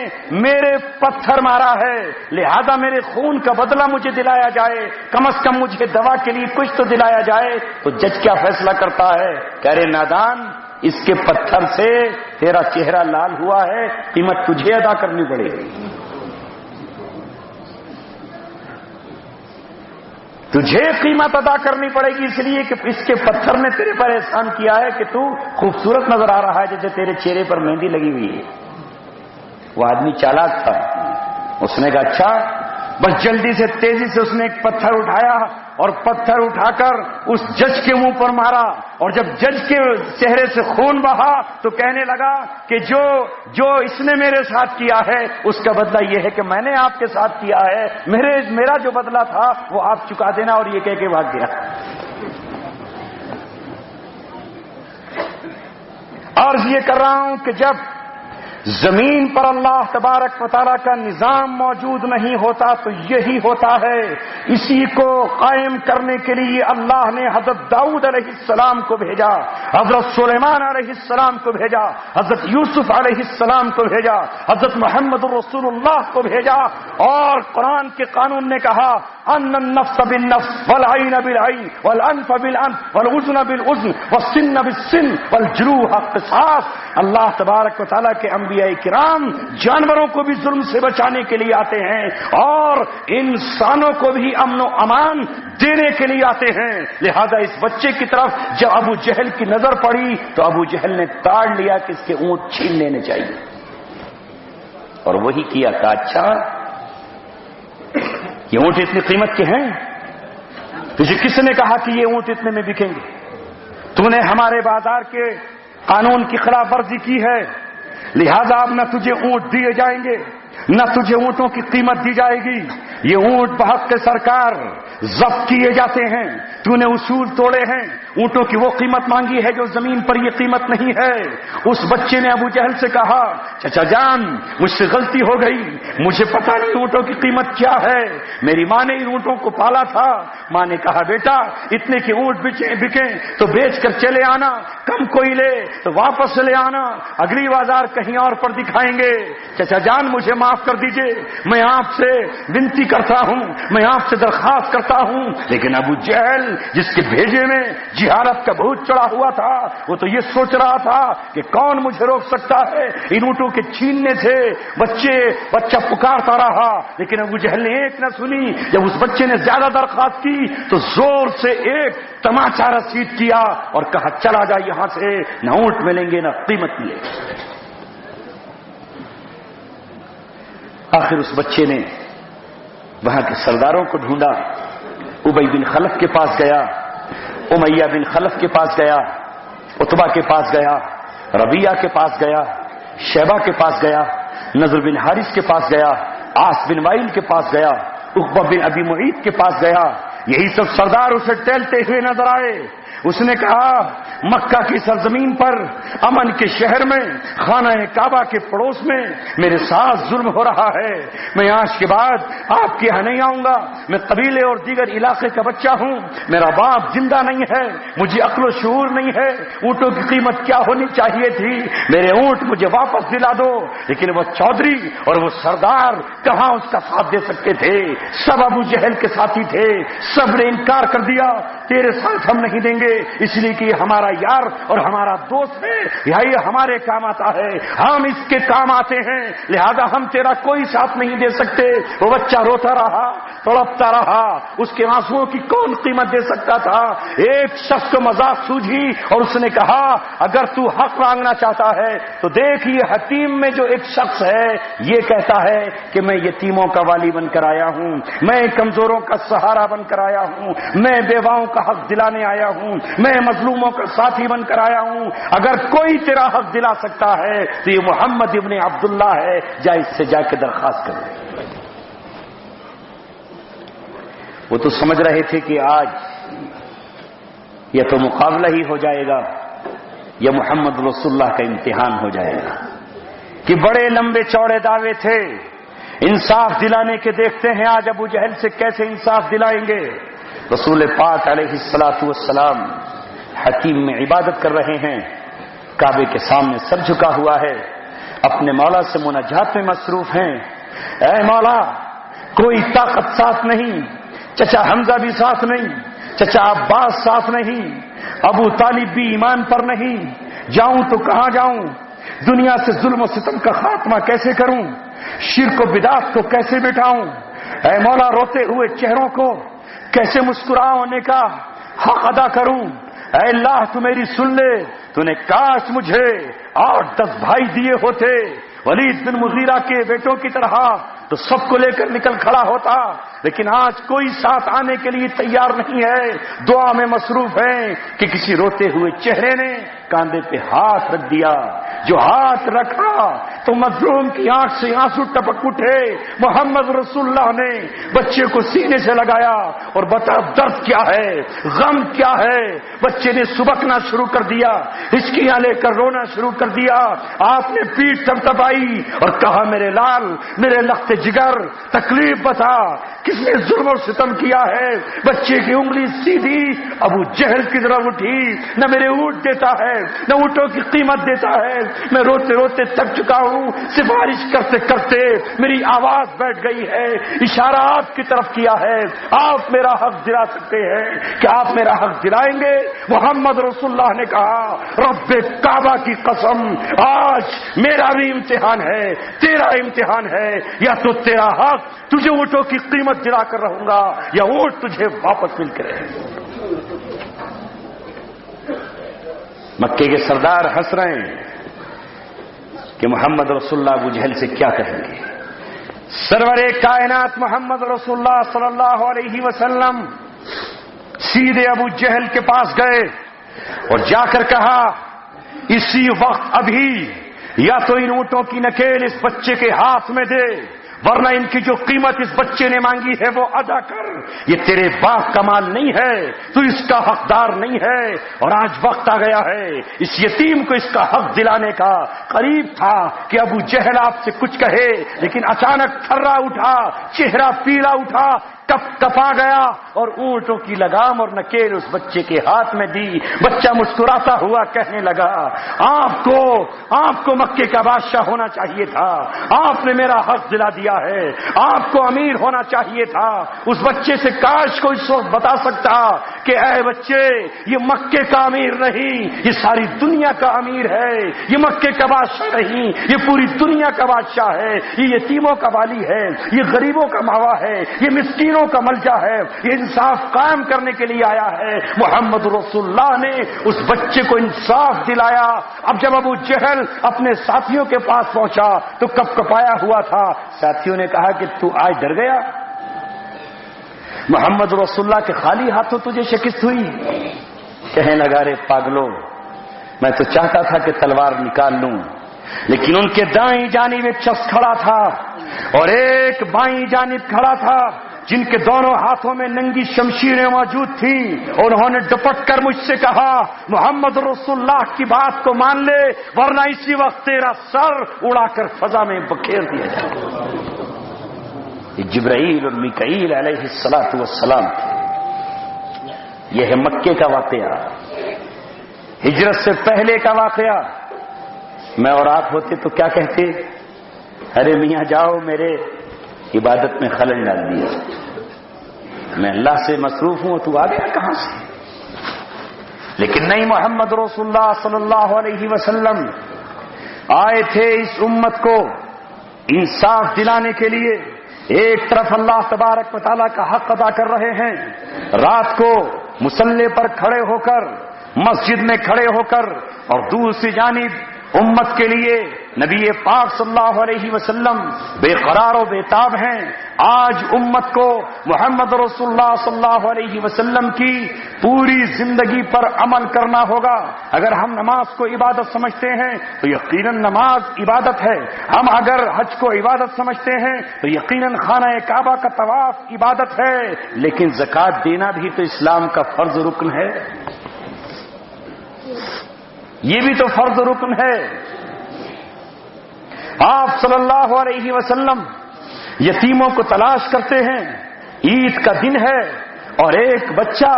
میرے پتھر مارا ہے، لہذا میرے خون کا بدلہ مجھے دلایا جائے، کم از کم مجھے دوا کے لیے کچھ تو دلایا جائے۔ تو جج کیا فیصلہ کرتا ہے؟ کہہ رہے نادان، اس کے پتھر سے تیرا چہرہ لال ہوا ہے، قیمت تجھے ادا کرنی پڑے گی، تجھے قیمت ادا کرنی پڑے گی، اس لیے کہ اس کے پتھر نے تیرے پر احسان کیا ہے کہ تو خوبصورت نظر آ رہا ہے جیسے تیرے چہرے پر مہندی لگی ہوئی ہے۔ وہ آدمی چالاک تھا، اس نے کہا اچھا، بس جلدی سے تیزی سے اس نے ایک پتھر اٹھایا اور پتھر اٹھا کر اس جج کے منہ پر مارا، اور جب جج کے چہرے سے خون بہا تو کہنے لگا کہ جو اس نے میرے ساتھ کیا ہے اس کا بدلہ یہ ہے کہ میں نے آپ کے ساتھ کیا ہے، میرا جو بدلہ تھا وہ آپ چکا دینا، اور یہ کہہ کے بھاگ گیا۔ عرض یہ کر رہا ہوں کہ جب زمین پر اللہ تبارک و تعالیٰ کا نظام موجود نہیں ہوتا تو یہی ہوتا ہے، اسی کو قائم کرنے کے لیے اللہ نے حضرت داؤد علیہ السلام کو بھیجا، حضرت سلیمان علیہ السلام کو بھیجا، حضرت یوسف علیہ السلام کو بھیجا، حضرت محمد رسول اللہ کو بھیجا، اور قرآن کے قانون نے کہا ان النفس بالنفس والعین بالعین والانف بالانف والاذن بالاذن والسن بالسن والجروح قصاص۔ اللہ تبارک و تعالیٰ کے انبیاء کرام جانوروں کو بھی ظلم سے بچانے کے لیے آتے ہیں اور انسانوں کو بھی امن و امان دینے کے لیے آتے ہیں۔ لہذا اس بچے کی طرف جب ابو جہل کی نظر پڑی تو ابو جہل نے تاڑ لیا کہ اس کے اونٹ چھین لینے چاہیے، اور وہی کیا۔ کہا اچھا یہ اونٹ اتنی قیمت کے ہیں، تجھے کس نے کہا کہ یہ اونٹ اتنے میں بکیں گے؟ تو نے ہمارے بازار کے قانون کی خلاف ورزی کی ہے، لہذا اب نہ تجھے اونٹ دیے جائیں گے نہ تجھے اونٹوں کی قیمت دی جائے گی، یہ اونٹ بحق سرکار ضبط کیے جاتے ہیں، تو نے اصول توڑے ہیں، اونٹوں کی وہ قیمت مانگی ہے جو زمین پر یہ قیمت نہیں ہے۔ اس بچے نے ابو جہل سے کہا چچا جان مجھ سے غلطی ہو گئی، مجھے پتا نہیں اونٹوں کی قیمت کیا ہے، میری ماں نے ان اونٹوں کو پالا تھا۔ ماں نے کہا بیٹا اتنے کے اونٹ بکیں تو بیچ کر چلے آنا، کم کوئی لے تو واپس لے آنا، اگلی بازار کہیں اور پر دکھائیں گے۔ چچا جان مجھے معاف کر دیجئے، میں آپ سے ونتی کرتا ہوں، میں آپ سے درخواست کرتا ہوں۔ لیکن ابو جہل جس کے بھیجے میں جہالت کا بھوت چڑھا ہوا تھا وہ تو یہ سوچ رہا تھا کہ کون مجھے روک سکتا ہے ان اونٹوں کے چھیننے سے۔ بچہ پکارتا رہا لیکن ابو جہل نے ایک نہ سنی۔ جب اس بچے نے زیادہ درخواست کی تو زور سے ایک تماچا رسید کیا اور کہا چلا جا یہاں سے، نہ اونٹ ملیں گے نہ قیمت ملے گی۔ آخر اس بچے نے وہاں کے سرداروں کو ڈھونڈا، ابی بن خلف کے پاس گیا، امیہ بن خلف کے پاس گیا، عتبہ کے پاس گیا، ربیعہ کے پاس گیا، شیبہ کے پاس گیا، نضر بن حارث کے پاس گیا، عاص بن وائل کے پاس گیا، عقبہ بن ابی معیط کے پاس گیا۔ یہی سب سردار اسے ٹہلتے ہوئے نظر آئے، اس نے کہا مکہ کی سرزمین پر امن کے شہر میں خانہ کعبہ کے پڑوس میں میرے ساتھ ظلم ہو رہا ہے، میں آج کے بعد آپ کے یہاں نہیں آؤں گا، میں قبیلے اور دیگر علاقے کا بچہ ہوں، میرا باپ زندہ نہیں ہے، مجھے عقل و شعور نہیں ہے، اونٹوں کی قیمت کیا ہونی چاہیے تھی، میرے اونٹ مجھے واپس دلا دو۔ لیکن وہ چودھری اور وہ سردار کہاں اس کا ساتھ دے سکتے تھے، سب ابو جہل کے ساتھی تھے، سب نے انکار کر دیا، تیرے ساتھ ہم نہیں دیں گے، اس لیے کہ یہ ہمارا یار اور ہمارا دوست ہے، یہ ہمارے کام آتا ہے، ہم اس کے کام آتے ہیں، لہذا ہم تیرا کوئی ساتھ نہیں دے سکتے۔ وہ بچہ روتا رہا، تڑپتا رہا، اس کے آنسوؤں کی کون قیمت دے سکتا تھا؟ ایک شخص کو مذاق سوجھی اور اس نے کہا اگر تو حق مانگنا چاہتا ہے تو دیکھ یہ حتیم میں جو ایک شخص ہے یہ کہتا ہے کہ میں یتیموں کا والی بن کر آیا ہوں، میں کمزوروں کا سہارا بن کر آیا ہوں، میں بیواؤں کا حق دلانے آیا ہوں، میں مظلوموں کا ساتھی بن کر آیا ہوں، اگر کوئی تیرا حق دلا سکتا ہے تو یہ محمد ابن عبداللہ ہے، جا اس سے جا کے درخواست کر۔ وہ تو سمجھ رہے تھے کہ آج یا تو مقابلہ ہی ہو جائے گا یا محمد رسول اللہ کا امتحان ہو جائے گا، کہ بڑے لمبے چوڑے دعوے تھے انصاف دلانے کے، دیکھتے ہیں آج ابو جہل سے کیسے انصاف دلائیں گے۔ رسول پاک علیہ الصلوۃ والسلام حتیم میں عبادت کر رہے ہیں، کعبے کے سامنے سر جھکا ہوا ہے، اپنے مولا سے مناجات میں مصروف ہیں۔ اے مولا، کوئی طاقت ساتھ نہیں، چچا حمزہ بھی ساتھ نہیں، چچا عباس ساتھ نہیں، ابو طالب بھی ایمان پر نہیں، جاؤں تو کہاں جاؤں، دنیا سے ظلم و ستم کا خاتمہ کیسے کروں، شرک و بدعت کو کیسے مٹاؤں، اے مولا روتے ہوئے چہروں کو کیسے مسکرانے کا حق ادا کروں، اے اللہ تو میری سن لے، تو نے کاش مجھے 8-10 بھائی دیے ہوتے ولید بن مغیرہ کے بیٹوں کی طرح تو سب کو لے کر نکل کھڑا ہوتا، لیکن آج کوئی ساتھ آنے کے لیے تیار نہیں ہے، دعا میں مصروف ہیں کہ کسی روتے ہوئے چہرے نے کاندھے پہ ہاتھ رکھ دیا، جو ہاتھ رکھا تو مظلوم کی آنکھ سے آنسو ٹپک اٹھے۔ محمد رسول اللہ نے بچے کو سینے سے لگایا اور بتا درد کیا ہے، غم کیا ہے، بچے نے سبکنا شروع کر دیا، ہچکیاں لے کر رونا شروع کر دیا، آپ نے پیٹھ تھپتھپائی اور کہا میرے لال، میرے لخت جگر، تکلیف بتا، کس نے ظلم اور ستم کیا ہے؟ بچے کی انگلی سیدھی ابو جہل کی طرف اٹھی، نہ میرے اونٹ دیتا ہے نہ اونٹوں کی قیمت دیتا ہے، میں روتے روتے تھک چکا ہوں، سفارش کرتے کرتے میری آواز بیٹھ گئی ہے، اشارہ آپ کی طرف کیا ہے، آپ میرا حق دلا سکتے ہیں، کیا آپ میرا حق دلائیں گے؟ محمد رسول اللہ نے کہا رب کعبہ کی قسم، آج میرا بھی امتحان ہے، تیرا امتحان ہے، یا تو تیرا حق تجھے اونٹوں کی قیمت دلا کر رہوں گا یا اونٹ تجھے واپس مل کے رہے۔ مکے کے سردار ہنس رہے ہیں کہ محمد رسول اللہ ابو جہل سے کیا کہیں گے۔ سرور کائنات محمد رسول اللہ صلی اللہ علیہ وسلم سیدھے ابو جہل کے پاس گئے اور جا کر کہا اسی وقت ابھی یا تو ان اونٹوں کی نکیل اس بچے کے ہاتھ میں دے، ورنہ ان کی جو قیمت اس بچے نے مانگی ہے وہ ادا کر، یہ تیرے باپ کا مال نہیں ہے، تو اس کا حقدار نہیں ہے، اور آج وقت آ گیا ہے اس یتیم کو اس کا حق دلانے کا۔ قریب تھا کہ ابو جہل آپ سے کچھ کہے، لیکن اچانک تھرا اٹھا، چہرہ پیلا اٹھا، کپ کپا گیا اور اونٹوں کی لگام اور نکیل اس بچے کے ہاتھ میں دی۔ بچہ مسکراتا ہوا کہنے لگا آپ کو مکے کا بادشاہ ہونا چاہیے تھا، آپ نے میرا حق دلا دیا ہے، آپ کو امیر ہونا چاہیے تھا۔ اس بچے سے کاش کو اس وقت بتا سکتا کہ اے بچے، یہ مکے کا امیر نہیں، یہ ساری دنیا کا امیر ہے، یہ مکے کا بادشاہ نہیں، یہ پوری دنیا کا بادشاہ ہے، یہ یتیموں کا والی ہے، یہ غریبوں کا ماوا ہے، یہ مسکینوں کا ملجا ہے، یہ انصاف قائم کرنے کے لیے آیا ہے۔ محمد رسول اللہ نے اس بچے کو انصاف دلایا۔ اب جب ابو جہل اپنے ساتھیوں کے پاس پہنچا تو کپ کپایا ہوا تھا، ساتھیوں نے کہا کہ تو آج ڈر گیا؟ محمد رسول اللہ کے خالی ہاتھوں تجھے شکست ہوئی؟ کہنے لگا رے پاگلو، میں تو چاہتا تھا کہ تلوار نکال لوں، لیکن ان کے دائیں جانب ایک شخص کھڑا تھا اور ایک بائیں جانب کھڑا تھا، جن کے دونوں ہاتھوں میں ننگی شمشیریں موجود تھیں، انہوں نے ڈپٹ کر مجھ سے کہا محمد رسول اللہ کی بات کو مان لے ورنہ اسی وقت تیرا سر اڑا کر فضا میں بکھیر دیا جائے۔ یہ جبرائیل اور میکائیل علیہ الصلوۃ والسلام تھے۔ یہ ہے مکے کا واقعہ، ہجرت سے پہلے کا واقعہ۔ میں اور آپ ہوتے تو کیا کہتے؟ ارے میاں جاؤ، میرے عبادت میں خلل ڈال دیا، میں اللہ سے مصروف ہوں، تو آ گیا کہاں سے؟ لیکن نہیں، محمد رسول اللہ صلی اللہ علیہ وسلم آئے تھے اس امت کو انصاف دلانے کے لیے۔ ایک طرف اللہ تبارک و تعالیٰ کا حق ادا کر رہے ہیں، رات کو مصلی پر کھڑے ہو کر، مسجد میں کھڑے ہو کر، اور دوسری جانب امت کے لیے نبی پاک صلی اللہ علیہ وسلم بے قرار و بےتاب ہیں۔ آج امت کو محمد رسول اللہ صلی اللہ علیہ وسلم کی پوری زندگی پر عمل کرنا ہوگا۔ اگر ہم نماز کو عبادت سمجھتے ہیں تو یقیناً نماز عبادت ہے، ہم اگر حج کو عبادت سمجھتے ہیں تو یقیناً خانہ کعبہ کا طواف عبادت ہے، لیکن زکوٰۃ دینا بھی تو اسلام کا فرض رکن ہے، یہ بھی تو فرض رکن ہے۔ آپ صلی اللہ علیہ وسلم یتیموں کو تلاش کرتے ہیں، عید کا دن ہے اور ایک بچہ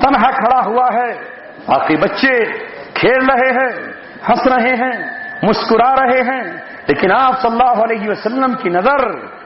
تنہا کھڑا ہوا ہے، باقی بچے کھیل رہے ہیں، ہنس رہے ہیں، مسکرا رہے ہیں، لیکن آپ صلی اللہ علیہ وسلم کی نظر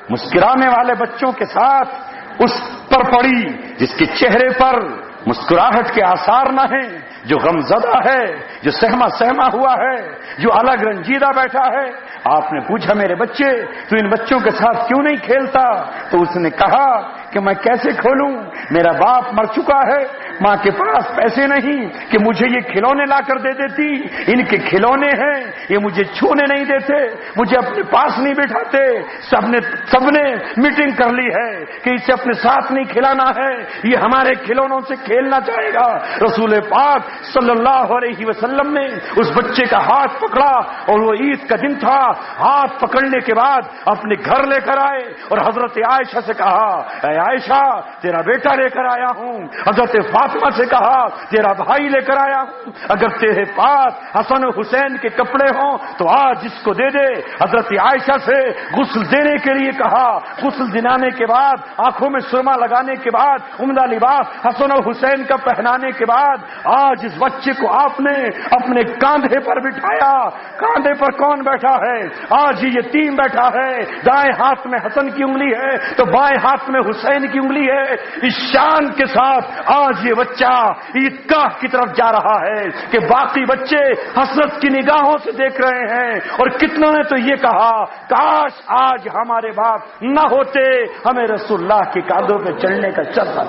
مسکرانے والے بچوں کے ساتھ اس پر پڑی جس کے چہرے پر مسکراہٹ کے آثار نہ ہیں، جو غمزدہ ہے، جو سہما ہوا ہے، جو الگ رنجیدہ بیٹھا ہے۔ آپ نے پوچھا میرے بچے تو ان بچوں کے ساتھ کیوں نہیں کھیلتا؟ تو اس نے کہا کہ میں کیسے کھولوں، میرا باپ مر چکا ہے، ماں کے پاس پیسے نہیں کہ مجھے یہ کھلونے لا کر دے دیتی، ان کے کھلونے ہیں، یہ مجھے چھونے نہیں دیتے، مجھے اپنے پاس نہیں بٹھاتے، سب نے میٹنگ کر لی ہے کہ اسے اپنے ساتھ نہیں کھلانا ہے، یہ ہمارے کھلونوں سے کھیلنا چاہے گا۔ رسول پاک صلی اللہ علیہ وسلم نے اس بچے کا ہاتھ پکڑا اور وہ عید کا دن تھا، ہاتھ پکڑنے کے بعد اپنے گھر لے کر آئے اور حضرت عائشہ سے کہا اے عائشہ تیرا بیٹا لے کر آیا ہوں، حضرت فاطمہ سے کہا تیرا بھائی لے کر آیا ہوں، اگر تیرے پاس حسن و حسین کے کپڑے ہوں تو آج اس کو دے دے۔ حضرت عائشہ سے غسل دینے کے لیے کہا، غسل دلانے کے بعد آنکھوں میں سرما لگانے کے بعد عمدہ لباس حسن و حسین کا پہنانے کے بعد آج اس بچے کو آپ نے اپنے کاندھے پر بٹھایا۔ کاندھے پر کون بیٹھا ہے؟ آج یہ یتیم بیٹھا ہے، دائیں ہاتھ میں حسن کی انگلی ہے تو بائیں ہاتھ میں حسین کی انگلی ہے۔ اس شان کے ساتھ آج یہ بچہ عیدگاہ کی طرف جا رہا ہے کہ باقی بچے حسرت کی نگاہوں سے دیکھ رہے ہیں، اور کتنوں نے تو یہ کہا کاش آج ہمارے باپ نہ ہوتے، ہمیں رسول اللہ کے قدموں پہ چلنے کا شرف تھا۔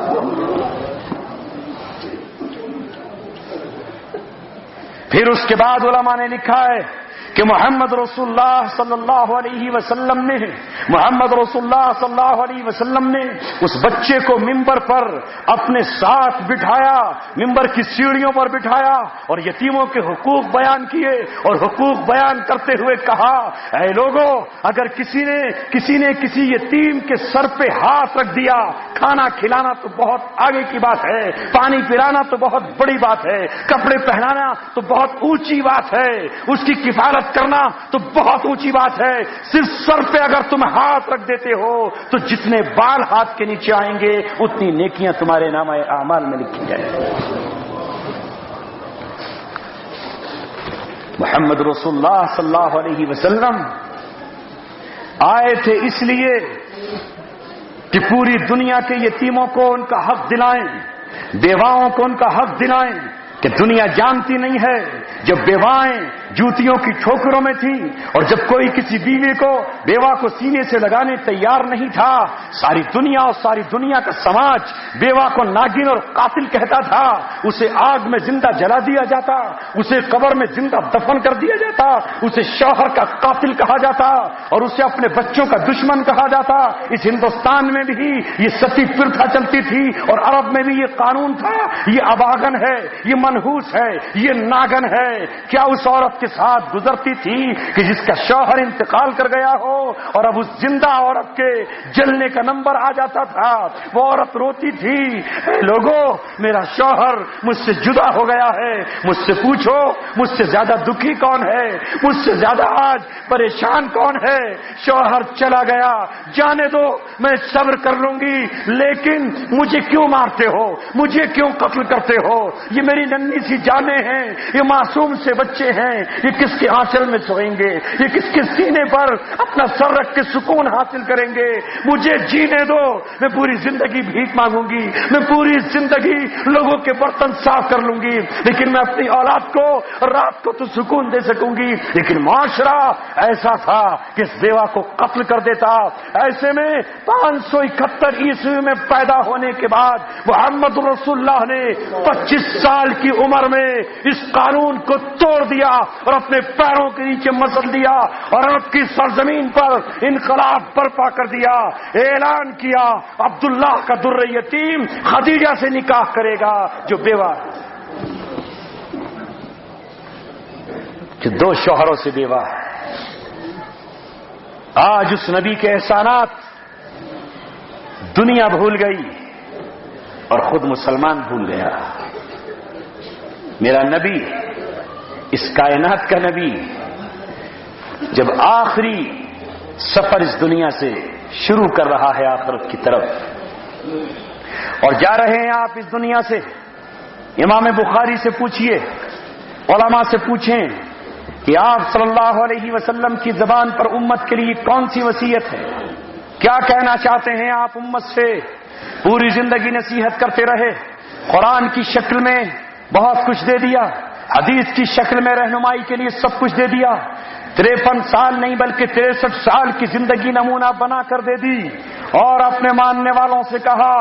پھر اس کے بعد علماء نے لکھا ہے کہ محمد رسول اللہ صلی اللہ علیہ وسلم نے اس بچے کو ممبر پر اپنے ساتھ بٹھایا، ممبر کی سیڑھیوں پر بٹھایا اور یتیموں کے حقوق بیان کیے، اور حقوق بیان کرتے ہوئے کہا اے لوگوں، اگر کسی نے کسی یتیم کے سر پہ ہاتھ رکھ دیا، کھانا کھلانا تو بہت آگے کی بات ہے، پانی پلانا تو بہت بڑی بات ہے، کپڑے پہنانا تو بہت اونچی بات ہے، اس کی کفالت کرنا تو بہت اونچی بات ہے، صرف سر پہ اگر تم ہاتھ رکھ دیتے ہو تو جتنے بال ہاتھ کے نیچے آئیں گے اتنی نیکیاں تمہارے نامہ اعمال میں لکھی جائیں گی۔ محمد رسول اللہ صلی اللہ علیہ وسلم آئے تھے اس لیے کہ پوری دنیا کے یتیموں کو ان کا حق دلائیں، بیواؤں کو ان کا حق دلائیں، کہ دنیا جانتی نہیں ہے جب بیوائیں جوتیوں کی ٹھوکروں میں تھی اور جب کوئی کسی بیوہ کو سینے سے لگانے تیار نہیں تھا، ساری دنیا اور ساری دنیا کا سماج بیوہ کو ناگن اور قاتل کہتا تھا، اسے آگ میں زندہ جلا دیا جاتا، اسے قبر میں زندہ دفن کر دیا جاتا، اسے شوہر کا قاتل کہا جاتا اور اسے اپنے بچوں کا دشمن کہا جاتا۔ اس ہندوستان میں بھی یہ ستی پرتھا چلتی تھی اور عرب میں بھی یہ قانون تھا، یہ اباغن ہے، یہ منحوس ہے، یہ ناگن ہے، کیا اس عورت کے ساتھ گزرتی تھی کہ جس کا شوہر انتقال کر گیا ہو اور اب اس زندہ عورت کے جلنے کا نمبر آ جاتا تھا؟ وہ عورت روتی تھی، لوگوں میرا شوہر مجھ سے جدا ہو گیا ہے، مجھ سے پوچھو مجھ سے زیادہ دکھی کون ہے، مجھ سے زیادہ آج پریشان کون ہے؟ شوہر چلا گیا، جانے دو میں صبر کر لوں گی، لیکن مجھے کیوں مارتے ہو، مجھے کیوں قتل کرتے ہو؟ یہ میری ننھی سی جانیں ہیں، یہ معصوم سے بچے ہیں، یہ کس کے آنچل میں سوئیں گے، یہ کس کے سینے پر اپنا سر رکھ کے سکون حاصل کریں گے؟ مجھے جینے دو، میں پوری زندگی بھیک مانگوں گی، میں پوری زندگی لوگوں کے برتن صاف کر لوں گی، لیکن میں اپنی اولاد کو رات کو تو سکون دے سکوں گی۔ لیکن معاشرہ ایسا تھا کہ اس بیوہ کو قتل کر دیتا۔ ایسے میں 571 عیسوی میں پیدا ہونے کے بعد محمد رسول اللہ نے 25 سال کی عمر میں اس قانون کو توڑ دیا اور اپنے پیروں کے نیچے مسل دیا اور عرب کی سرزمین پر انقلاب برپا کر دیا۔ اعلان کیا عبداللہ کا در یتیم خدیجہ سے نکاح کرے گا جو بیوہ ہے، جو 2 شوہروں سے بیوہ ہے۔ آج اس نبی کے احسانات دنیا بھول گئی اور خود مسلمان بھول گیا۔ میرا نبی، اس کائنات کا نبی، جب آخری سفر اس دنیا سے شروع کر رہا ہے آخرت کی طرف اور جا رہے ہیں آپ اس دنیا سے، امام بخاری سے پوچھئے، علماء سے پوچھیں کہ آپ صلی اللہ علیہ وسلم کی زبان پر امت کے لیے کون سی وصیت ہے؟ کیا کہنا چاہتے ہیں آپ امت سے؟ پوری زندگی نصیحت کرتے رہے، قرآن کی شکل میں بہت کچھ دے دیا، حدیث کی شکل میں رہنمائی کے لیے سب کچھ دے دیا، 53 سال نہیں بلکہ 63 سال کی زندگی نمونہ بنا کر دے دی، اور اپنے ماننے والوں سے کہا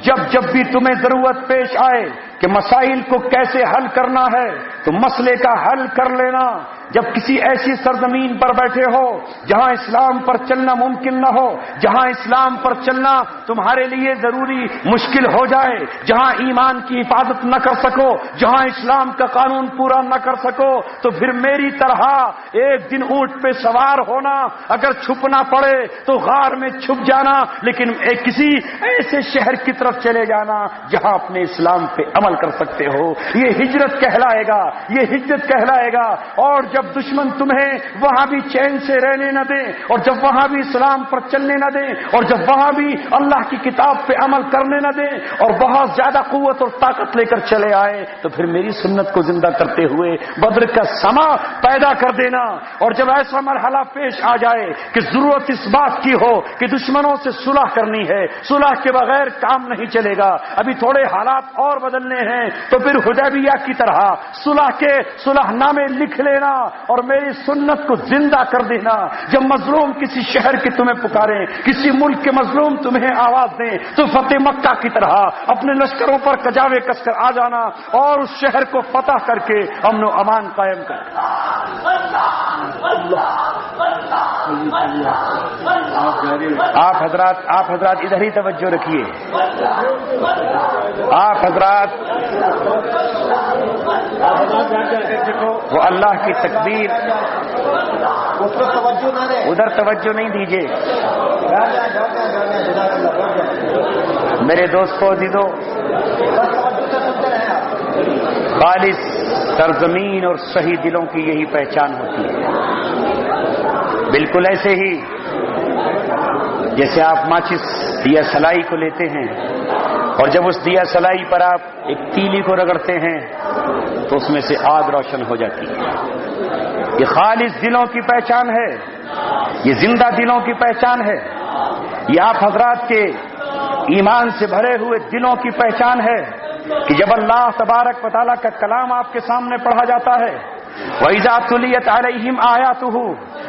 جب بھی تمہیں ضرورت پیش آئے کہ مسائل کو کیسے حل کرنا ہے تو مسئلے کا حل کر لینا۔ جب کسی ایسی سرزمین پر بیٹھے ہو جہاں اسلام پر چلنا ممکن نہ ہو، جہاں اسلام پر چلنا تمہارے لیے ضروری مشکل ہو جائے، جہاں ایمان کی حفاظت نہ کر سکو، جہاں اسلام کا قانون پورا نہ کر سکو، تو پھر میری طرح ایک دن اونٹ پہ سوار ہونا، اگر چھپنا پڑے تو غار میں چھپ جانا، لیکن کسی ایسے شہر کی طرف چلے جانا جہاں اپنے اسلام پہ عمل کر سکتے ہو۔ یہ ہجرت کہلائے گا، یہ ہجرت کہلائے گا۔ اور جب دشمن تمہیں وہاں بھی چین سے رہنے نہ دیں، اور جب وہاں بھی اسلام پر چلنے نہ دیں، اور جب وہاں بھی اللہ کی کتاب پہ عمل کرنے نہ دیں، اور بہت زیادہ قوت اور طاقت لے کر چلے آئے، تو پھر میری سنت کو زندہ کرتے ہوئے بدر کا سما پیدا کر دینا۔ اور جب ایسا مرحلہ پیش آ جائے کہ ضرورت اس بات کی ہو کہ دشمنوں سے صلح کرنی ہے، صلح کے بغیر کام نہیں چلے گا، ابھی تھوڑے حالات اور بدلنے ہیں، تو پھر حدیبیہ کی طرح صلح کے صلح نامے لکھ لینا اور میری سنت کو زندہ کر دینا۔ جب مظلوم کسی شہر کی تمہیں پکاریں، کسی ملک کے مظلوم تمہیں آواز دیں، تو فتح مکہ کی طرح اپنے لشکروں پر کجاوے کس کر آ جانا اور اس شہر کو فتح کر کے امن و امان قائم کر۔ آپ حضرات ادھر ہی توجہ رکھیے، آپ حضرات وہ اللہ کی تکبیر، ادھر توجہ نہیں دیجیے۔ میرے دوستو عزیزو، خالص سرزمین اور صحیح دلوں کی یہی پہچان ہوتی ہے۔ بالکل ایسے ہی جیسے آپ ماچس دیا سلائی کو لیتے ہیں اور جب اس دیا سلائی پر آپ ایک تیلی کو رگڑتے ہیں تو اس میں سے آگ روشن ہو جاتی ہے۔ یہ خالص دلوں کی پہچان ہے، یہ زندہ دلوں کی پہچان ہے، یہ آپ حضرات کے ایمان سے بھرے ہوئے دلوں کی پہچان ہے کہ جب اللہ تبارک و تعالیٰ کا کلام آپ کے سامنے پڑھا جاتا ہے، وَإِذَا تُلِيَتْ عَلَيْهِمْ آيَاتُهُ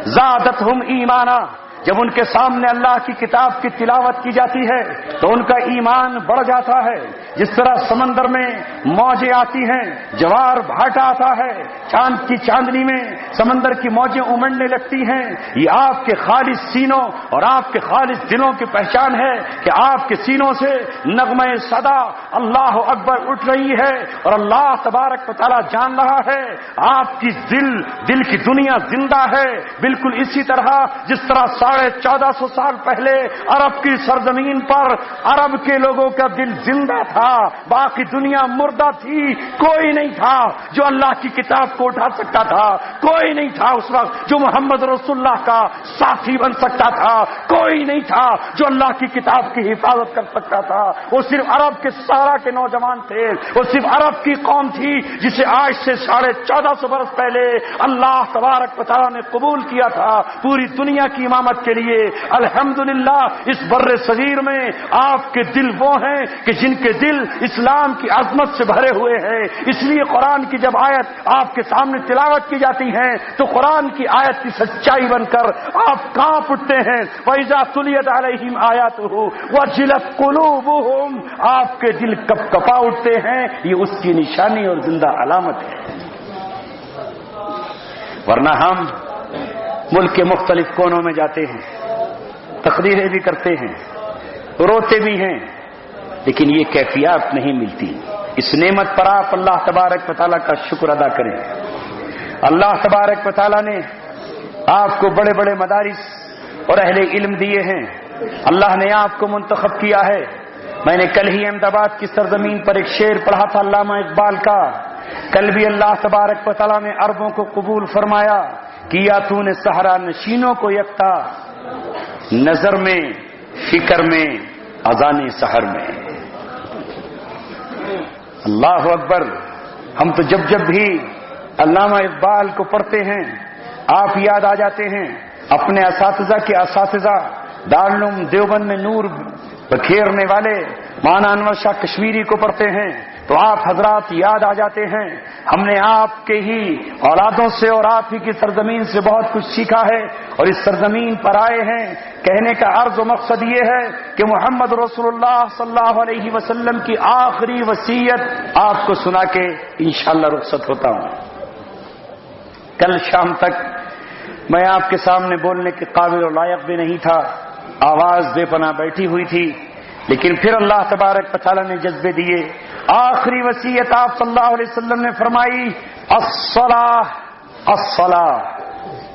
زَادَتْهُمْ ایمانا، جب ان کے سامنے اللہ کی کتاب کی تلاوت کی جاتی ہے تو ان کا ایمان بڑھ جاتا ہے. جس طرح سمندر میں موجیں آتی ہیں، جوار بھاٹا آتا ہے، چاند کی چاندنی میں سمندر کی موجیں امڑنے لگتی ہیں، یہ آپ کے خالص سینوں اور آپ کے خالص دلوں کی پہچان ہے کہ آپ کے سینوں سے نغمہ صدا اللہ اکبر اٹھ رہی ہے اور اللہ تبارک و تعالیٰ جان رہا ہے آپ کی دل کی دنیا زندہ ہے. بالکل اسی طرح جس طرح 1450 سال پہلے عرب کی سرزمین پر عرب کے لوگوں کا دل زندہ تھا، باقی دنیا مردہ تھی. کوئی نہیں تھا جو اللہ کی کتاب کو اٹھا سکتا تھا، کوئی نہیں تھا اس وقت جو محمد رسول اللہ کا ساتھی بن سکتا تھا، کوئی نہیں تھا جو اللہ کی کتاب کی حفاظت کر سکتا تھا. وہ صرف عرب کے سارا کے نوجوان تھے، وہ صرف عرب کی قوم تھی جسے آج سے 1450 برس پہلے اللہ تبارک و تعالیٰ نے قبول کیا تھا پوری دنیا کی امامت کے لیے. الحمدللہ اس بر صغیر میں آپ کے دل وہ ہیں کہ جن کے دل اسلام کی عظمت سے بھرے ہوئے ہیں. اس لیے قرآن کی جب آیت آپ کے سامنے تلاوت کی جاتی ہے تو قرآن کی آیت کی سچائی بن کر آپ کانپ اٹھتے ہیں. وَإِذَا تُلِيَتْ عَلَيْهِمْ آيَاتُهُ وَجِلَتْ قُلُوبُهُمْ آپ کے دل کپ کپا اٹھتے ہیں. یہ اس کی نشانی اور زندہ علامت ہے. ورنہ ہم ملک کے مختلف کونوں میں جاتے ہیں، تقریریں بھی کرتے ہیں، روتے بھی ہیں، لیکن یہ کیفیات نہیں ملتی. اس نعمت پر آپ اللہ تبارک و تعالیٰ کا شکر ادا کریں. اللہ تبارک و تعالیٰ نے آپ کو بڑے بڑے مدارس اور اہل علم دیے ہیں. اللہ نے آپ کو منتخب کیا ہے. میں نے کل ہی احمد آباد کی سرزمین پر ایک شعر پڑھا تھا علامہ اقبال کا. کل بھی اللہ تبارک و تعالیٰ نے عربوں کو قبول فرمایا. کیا تو نے صحرا نشینوں کو یکتا، نظر میں فکر میں اذان سحر میں. اللہ اکبر. ہم تو جب بھی علامہ اقبال کو پڑھتے ہیں آپ یاد آ جاتے ہیں. اپنے اساتذہ کے اساتذہ دارالعلوم دیوبند میں نور بکھیرنے والے مولانا انور شاہ کشمیری کو پڑھتے ہیں تو آپ حضرات یاد آ جاتے ہیں. ہم نے آپ کے ہی اولادوں سے اور آپ ہی کی سرزمین سے بہت کچھ سیکھا ہے اور اس سرزمین پر آئے ہیں. کہنے کا عرض و مقصد یہ ہے کہ محمد رسول اللہ صلی اللہ علیہ وسلم کی آخری وصیت آپ کو سنا کے انشاءاللہ رخصت ہوتا ہوں. کل شام تک میں آپ کے سامنے بولنے کے قابل اور لائق بھی نہیں تھا، آواز بے پناہ بیٹھی ہوئی تھی، لیکن پھر اللہ تبارک و تعالیٰ نے جذبے دیے. آخری وصیت آپ صلی اللہ علیہ وسلم نے فرمائی الصلاۃ الصلاۃ.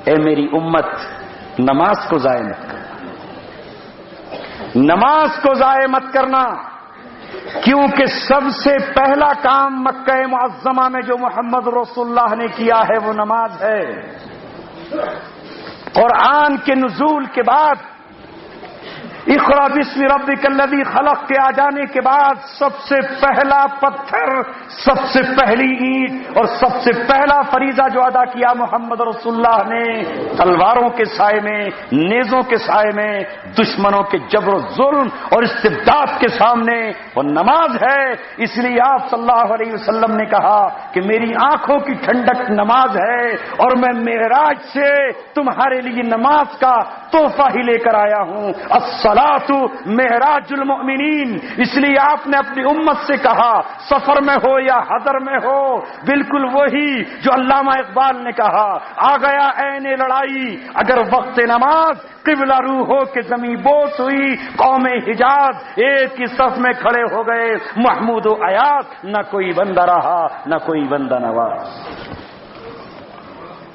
اے میری امت نماز کو ضائع مت کرنا، نماز کو ضائع مت کرنا، کیونکہ سب سے پہلا کام مکہ معظمہ میں جو محمد رسول اللہ نے کیا ہے وہ نماز ہے. قرآن کے نزول کے بعد اقرأ بسم ربک الذی خلق کے آ جانے کے بعد سب سے پہلا پتھر، سب سے پہلی اینٹ اور سب سے پہلا فریضہ جو ادا کیا محمد رسول اللہ نے تلواروں کے سائے میں، نیزوں کے سائے میں، دشمنوں کے جبر و ظلم اور استبداد کے سامنے وہ نماز ہے. اس لیے آپ صلی اللہ علیہ وسلم نے کہا کہ میری آنکھوں کی ٹھنڈک نماز ہے اور میں معراج سے تمہارے لیے نماز کا تحفہ ہی لے کر آیا ہوں. الصلاۃ معراج المؤمنین. اس لیے آپ نے اپنی امت سے کہا سفر میں ہو یا حضر میں ہو، بالکل وہی جو علامہ اقبال نے کہا آ گیا عین لڑائی اگر وقت نماز، قبلہ روح ہو کے زمین بوس ہوئی. قوم حجاز ایک ہی صف میں کھڑے ہو گئے، محمود و ایاز، نہ کوئی بندہ رہا نہ کوئی بندہ نواز.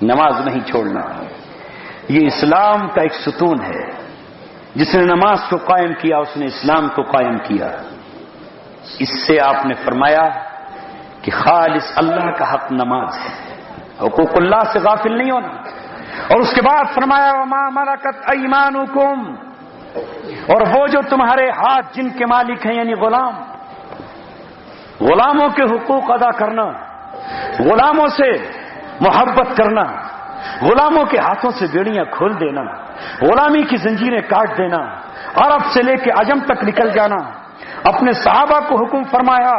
نماز نہیں چھوڑنا، یہ اسلام کا ایک ستون ہے. جس نے نماز کو قائم کیا اس نے اسلام کو قائم کیا. اس سے آپ نے فرمایا کہ خالص اللہ کا حق نماز ہے، حقوق اللہ سے غافل نہیں ہونا. اور اس کے بعد فرمایا وما ملکت ایمانکم، اور وہ جو تمہارے ہاتھ جن کے مالک ہیں یعنی غلام، غلاموں کے حقوق ادا کرنا، غلاموں سے محبت کرنا، غلاموں کے ہاتھوں سے بیڑیاں کھول دینا، غلامی کی زنجیریں کاٹ دینا، عرب سے لے کے عجم تک نکل جانا. اپنے صحابہ کو حکم فرمایا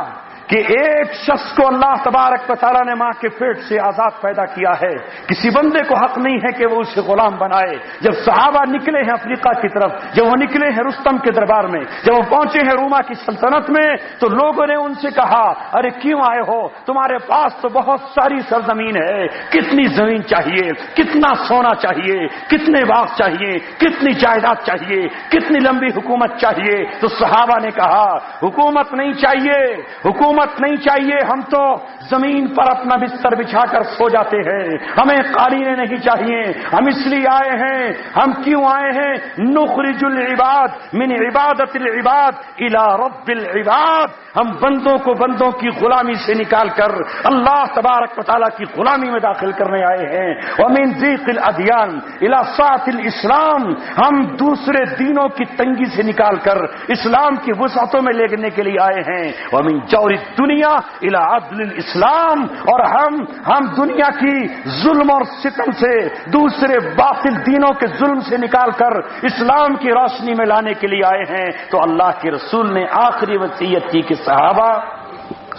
کہ ایک شخص کو اللہ تبارک و تعالیٰ نے ماں کے پیٹ سے آزاد پیدا کیا ہے، کسی بندے کو حق نہیں ہے کہ وہ اسے غلام بنائے۔ جب صحابہ نکلے ہیں افریقہ کی طرف، جب وہ نکلے ہیں رستم کے دربار میں، جب وہ پہنچے ہیں روما کی سلطنت میں، تو لوگوں نے ان سے کہا ارے کیوں آئے ہو؟ تمہارے پاس تو بہت ساری سرزمین ہے، کتنی زمین چاہیے، کتنا سونا چاہیے، کتنے باغ چاہیے، کتنی جائیداد چاہیے، کتنی لمبی حکومت چاہیے؟ تو صحابہ نے کہا حکومت نہیں چاہیے، حکومت نہیں چاہیے، ہم تو زمین پر اپنا بستر بچھا کر سو جاتے ہیں، ہمیں قالینیں نہیں چاہیے۔ ہم اس لیے آئے ہیں، ہم کیوں آئے ہیں؟ نخرج العباد من عبادت العباد الى رب العباد، ہم بندوں کو بندوں کی غلامی سے نکال کر اللہ تبارک و تعالیٰ کی غلامی میں داخل کرنے آئے ہیں۔ ومن ضیق الادیان الى سعة الاسلام، ہم دوسرے دینوں کی تنگی سے نکال کر اسلام کی وسعتوں میں لے جانے کے لیے آئے ہیں۔ ومن جور الدنیا الى عدل الاسلام، اور ہم دنیا کی ظلم اور ستم سے، دوسرے باطل دینوں کے ظلم سے نکال کر اسلام کی روشنی میں لانے کے لیے آئے ہیں۔ تو اللہ کے رسول نے آخری وصیت کی کہ صحابہ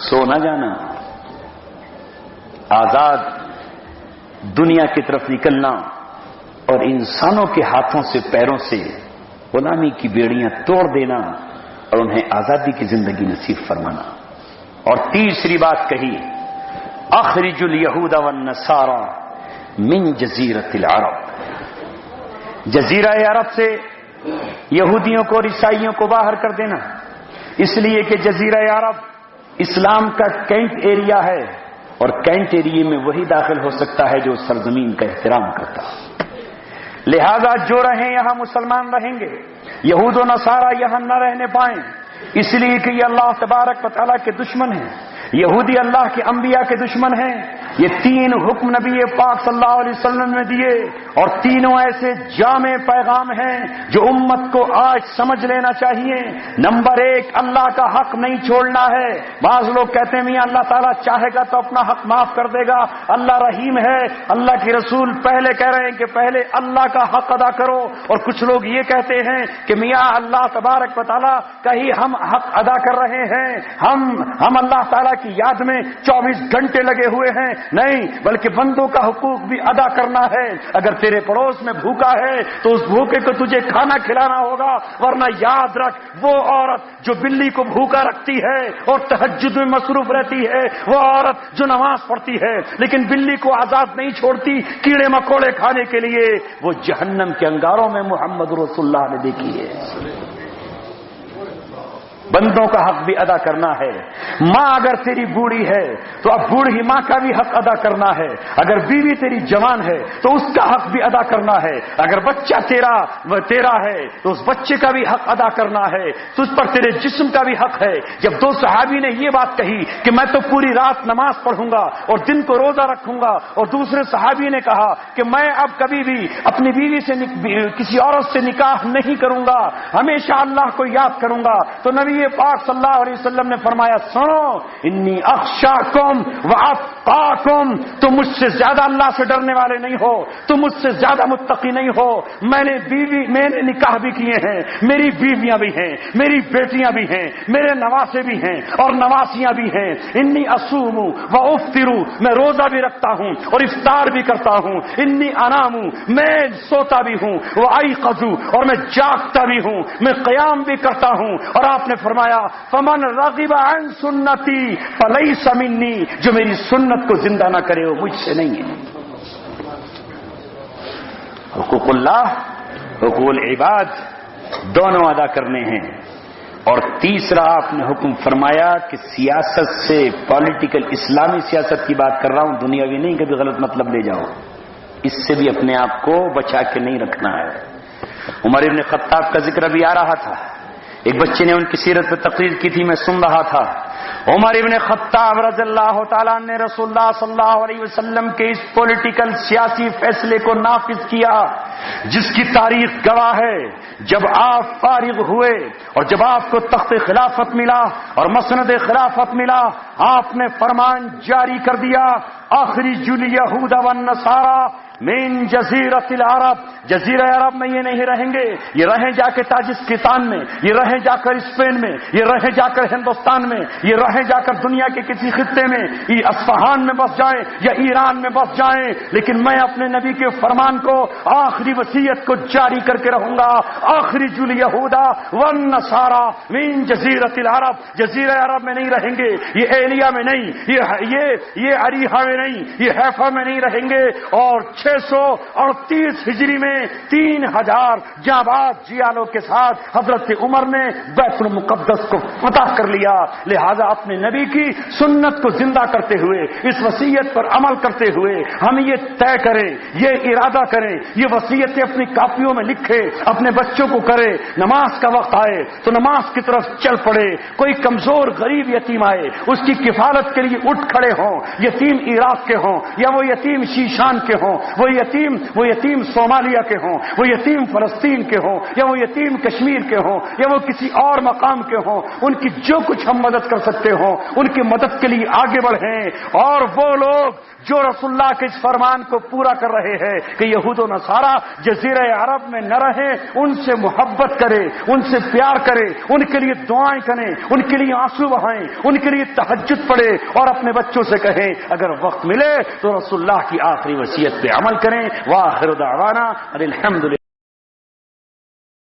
سو نہ جانا، آزاد دنیا کی طرف نکلنا اور انسانوں کے ہاتھوں سے پیروں سے غلامی کی بیڑیاں توڑ دینا اور انہیں آزادی کی زندگی نصیب فرمانا۔ اور تیسری بات کہی اخرج الیہود والنصارى من جزیرۃ العرب، جزیرہ عرب سے یہودیوں کو اور عیسائیوں کو باہر کر دینا، اس لیے کہ جزیرہ عرب اسلام کا کینٹ ایریا ہے، اور کینٹ ایریے میں وہی داخل ہو سکتا ہے جو سرزمین کا احترام کرتا، لہذا جو رہیں یہاں مسلمان رہیں گے، یہود و نصارہ یہاں نہ رہنے پائیں، اس لیے کہ یہ اللہ تبارک و تعالیٰ کے دشمن ہیں، یہودی اللہ کے انبیاء کے دشمن ہیں۔ یہ تین حکم نبی پاک صلی اللہ علیہ وسلم نے دیے، اور تینوں ایسے جامع پیغام ہیں جو امت کو آج سمجھ لینا چاہیے۔ نمبر ایک، اللہ کا حق نہیں چھوڑنا ہے۔ بعض لوگ کہتے ہیں میاں اللہ تعالیٰ چاہے گا تو اپنا حق معاف کر دے گا، اللہ رحیم ہے۔ اللہ کے رسول پہلے کہہ رہے ہیں کہ پہلے اللہ کا حق ادا کرو، اور کچھ لوگ یہ کہتے ہیں کہ میاں اللہ تبارک و تعالیٰ کا ہی ہم حق ادا کر رہے ہیں، ہم اللہ تعالیٰ کی یاد میں 24 گھنٹے لگے ہوئے ہیں۔ نہیں، بلکہ بندوں کا حقوق بھی ادا کرنا ہے۔ اگر تیرے پڑوس میں بھوکا ہے تو اس بھوکے کو تجھے کھانا کھلانا ہوگا، ورنہ یاد رکھ وہ عورت جو بلی کو بھوکا رکھتی ہے اور تہجد میں مصروف رہتی ہے، وہ عورت جو نماز پڑھتی ہے لیکن بلی کو آزاد نہیں چھوڑتی کیڑے مکوڑے کھانے کے لیے، وہ جہنم کے انگاروں میں محمد رسول اللہ نے دیکھی ہے۔ بندوں کا حق بھی ادا کرنا ہے۔ ماں اگر تیری بوڑھی ہے تو اب بوڑھی ماں کا بھی حق ادا کرنا ہے، اگر بیوی تیری جوان ہے تو اس کا حق بھی ادا کرنا ہے، اگر بچہ تیرا ہے تو اس بچے کا بھی حق ادا کرنا ہے، تجھ پر تیرے جسم کا بھی حق ہے۔ جب دو صحابی نے یہ بات کہی کہ میں تو پوری رات نماز پڑھوں گا اور دن کو روزہ رکھوں گا، اور دوسرے صحابی نے کہا کہ میں اب کبھی بھی اپنی بیوی سے کسی عورت سے نکاح نہیں کروں گا، ہمیشہ اللہ کو یاد کروں گا، تو نبی پاک صلی اللہ علیہ وسلم نے فرمایا سنو انی اخشاکم واتقاکم، تم مجھ سے زیادہ اللہ سے ڈرنے والے نہیں ہو، تم مجھ سے زیادہ متقی نہیں ہو۔ میں نے نکاح بھی کیے ہیں، میری بیویاں بھی ہیں، میری بیٹیاں بھی ہیں، میرے نواسے بھی ہیں اور نواسیاں بھی ہیں۔ انی اصوم و افطر، میں روزہ بھی رکھتا ہوں اور افطار بھی کرتا ہوں۔ انی انام، میں سوتا بھی ہوں، وہ ایقظ، اور میں جاگتا بھی ہوں، میں قیام بھی کرتا ہوں۔ اور آپ نے فرمایا فمن رغب عن سنتی فلیس منی، جو میری سنت کو زندہ نہ کرے وہ مجھ سے نہیں ہے۔ حقوق اللہ، حقوق العباد دونوں ادا کرنے ہیں۔ اور تیسرا آپ نے حکم فرمایا کہ سیاست سے، پولیٹیکل اسلامی سیاست کی بات کر رہا ہوں، دنیاوی نہیں کبھی غلط مطلب لے جاؤ، اس سے بھی اپنے آپ کو بچا کے نہیں رکھنا ہے۔ عمر ابن خطاب کا ذکر ابھی آ رہا تھا، ایک بچے نے ان کی سیرت پہ تقریر کی تھی، میں سن رہا تھا۔ عمر ابن خطاب رضی اللہ تعالیٰ نے رسول اللہ صلی اللہ علیہ وسلم کے اس پولیٹیکل سیاسی فیصلے کو نافذ کیا جس کی تاریخ گواہ ہے جب آپ فارغ ہوئے اور جب آپ کو تخت خلافت ملا اور مسند خلافت ملا، آپ نے فرمان جاری کر دیا اخرج الیہود والنصارى من جزیرۃ العرب، جزیرہ عرب میں یہ نہیں رہیں گے، یہ رہیں جا کے تاجکستان میں، یہ رہیں جا کر اسپین میں، یہ رہیں جا کر ہندوستان میں، یہ رہیں جا کر دنیا کے کسی خطے میں، یہ اصفہان میں بس جائیں یا ایران میں بس جائیں، لیکن میں اپنے نبی کے فرمان کو، آخری وصیت کو جاری کر کے رہوں گا، اخرج الیہود والنصارى من جزیرۃ العرب، جزیرہ عرب میں نہیں رہیں گے، یہ ایلیا میں نہیں، یہ اریحا میں نہیں، یہ حیفا میں نہیں رہیں گے، اور 638 ہجری میں 3000 جانباز جیالوں کے ساتھ حضرت عمر نے بیت المقدس کو فتح کر لیا۔ لہذا اپنے نبی کی سنت کو زندہ کرتے ہوئے، اس وصیت پر عمل کرتے ہوئے ہم یہ طے کریں، یہ ارادہ کریں، یہ وصیتیں اپنی کاپیوں میں لکھے، اپنے بچوں کو کرے، نماز کا وقت آئے تو نماز کی طرف چل پڑے، کوئی کمزور غریب یتیم آئے اس کی کفالت کے لیے اٹھ کھڑے ہوں، یتیم عراق کے ہوں یا وہ یتیم شیشان کے ہوں، وہ یتیم صومالیہ کے ہوں، وہ یتیم فلسطین کے ہوں، یا وہ یتیم کشمیر کے ہوں، یا وہ کسی اور مقام کے ہوں، ان کی جو کچھ ہم مدد کر سکتے ہوں ان کی مدد کے لیے آگے بڑھیں۔ اور وہ لوگ جو رسول اللہ کے اس فرمان کو پورا کر رہے ہیں کہ یہود و نصارہ جزیرہ عرب میں نہ رہیں، ان سے محبت کریں، ان سے پیار کریں، ان کے لیے دعائیں کریں، ان کے لیے آنسو بہائیں، ان کے لیے تہجد پڑھیں، اور اپنے بچوں سے کہیں اگر وقت ملے تو رسول اللہ کی آخری وصیت پہ عمل کریں۔ وآخر دعوانا الحمدللہ۔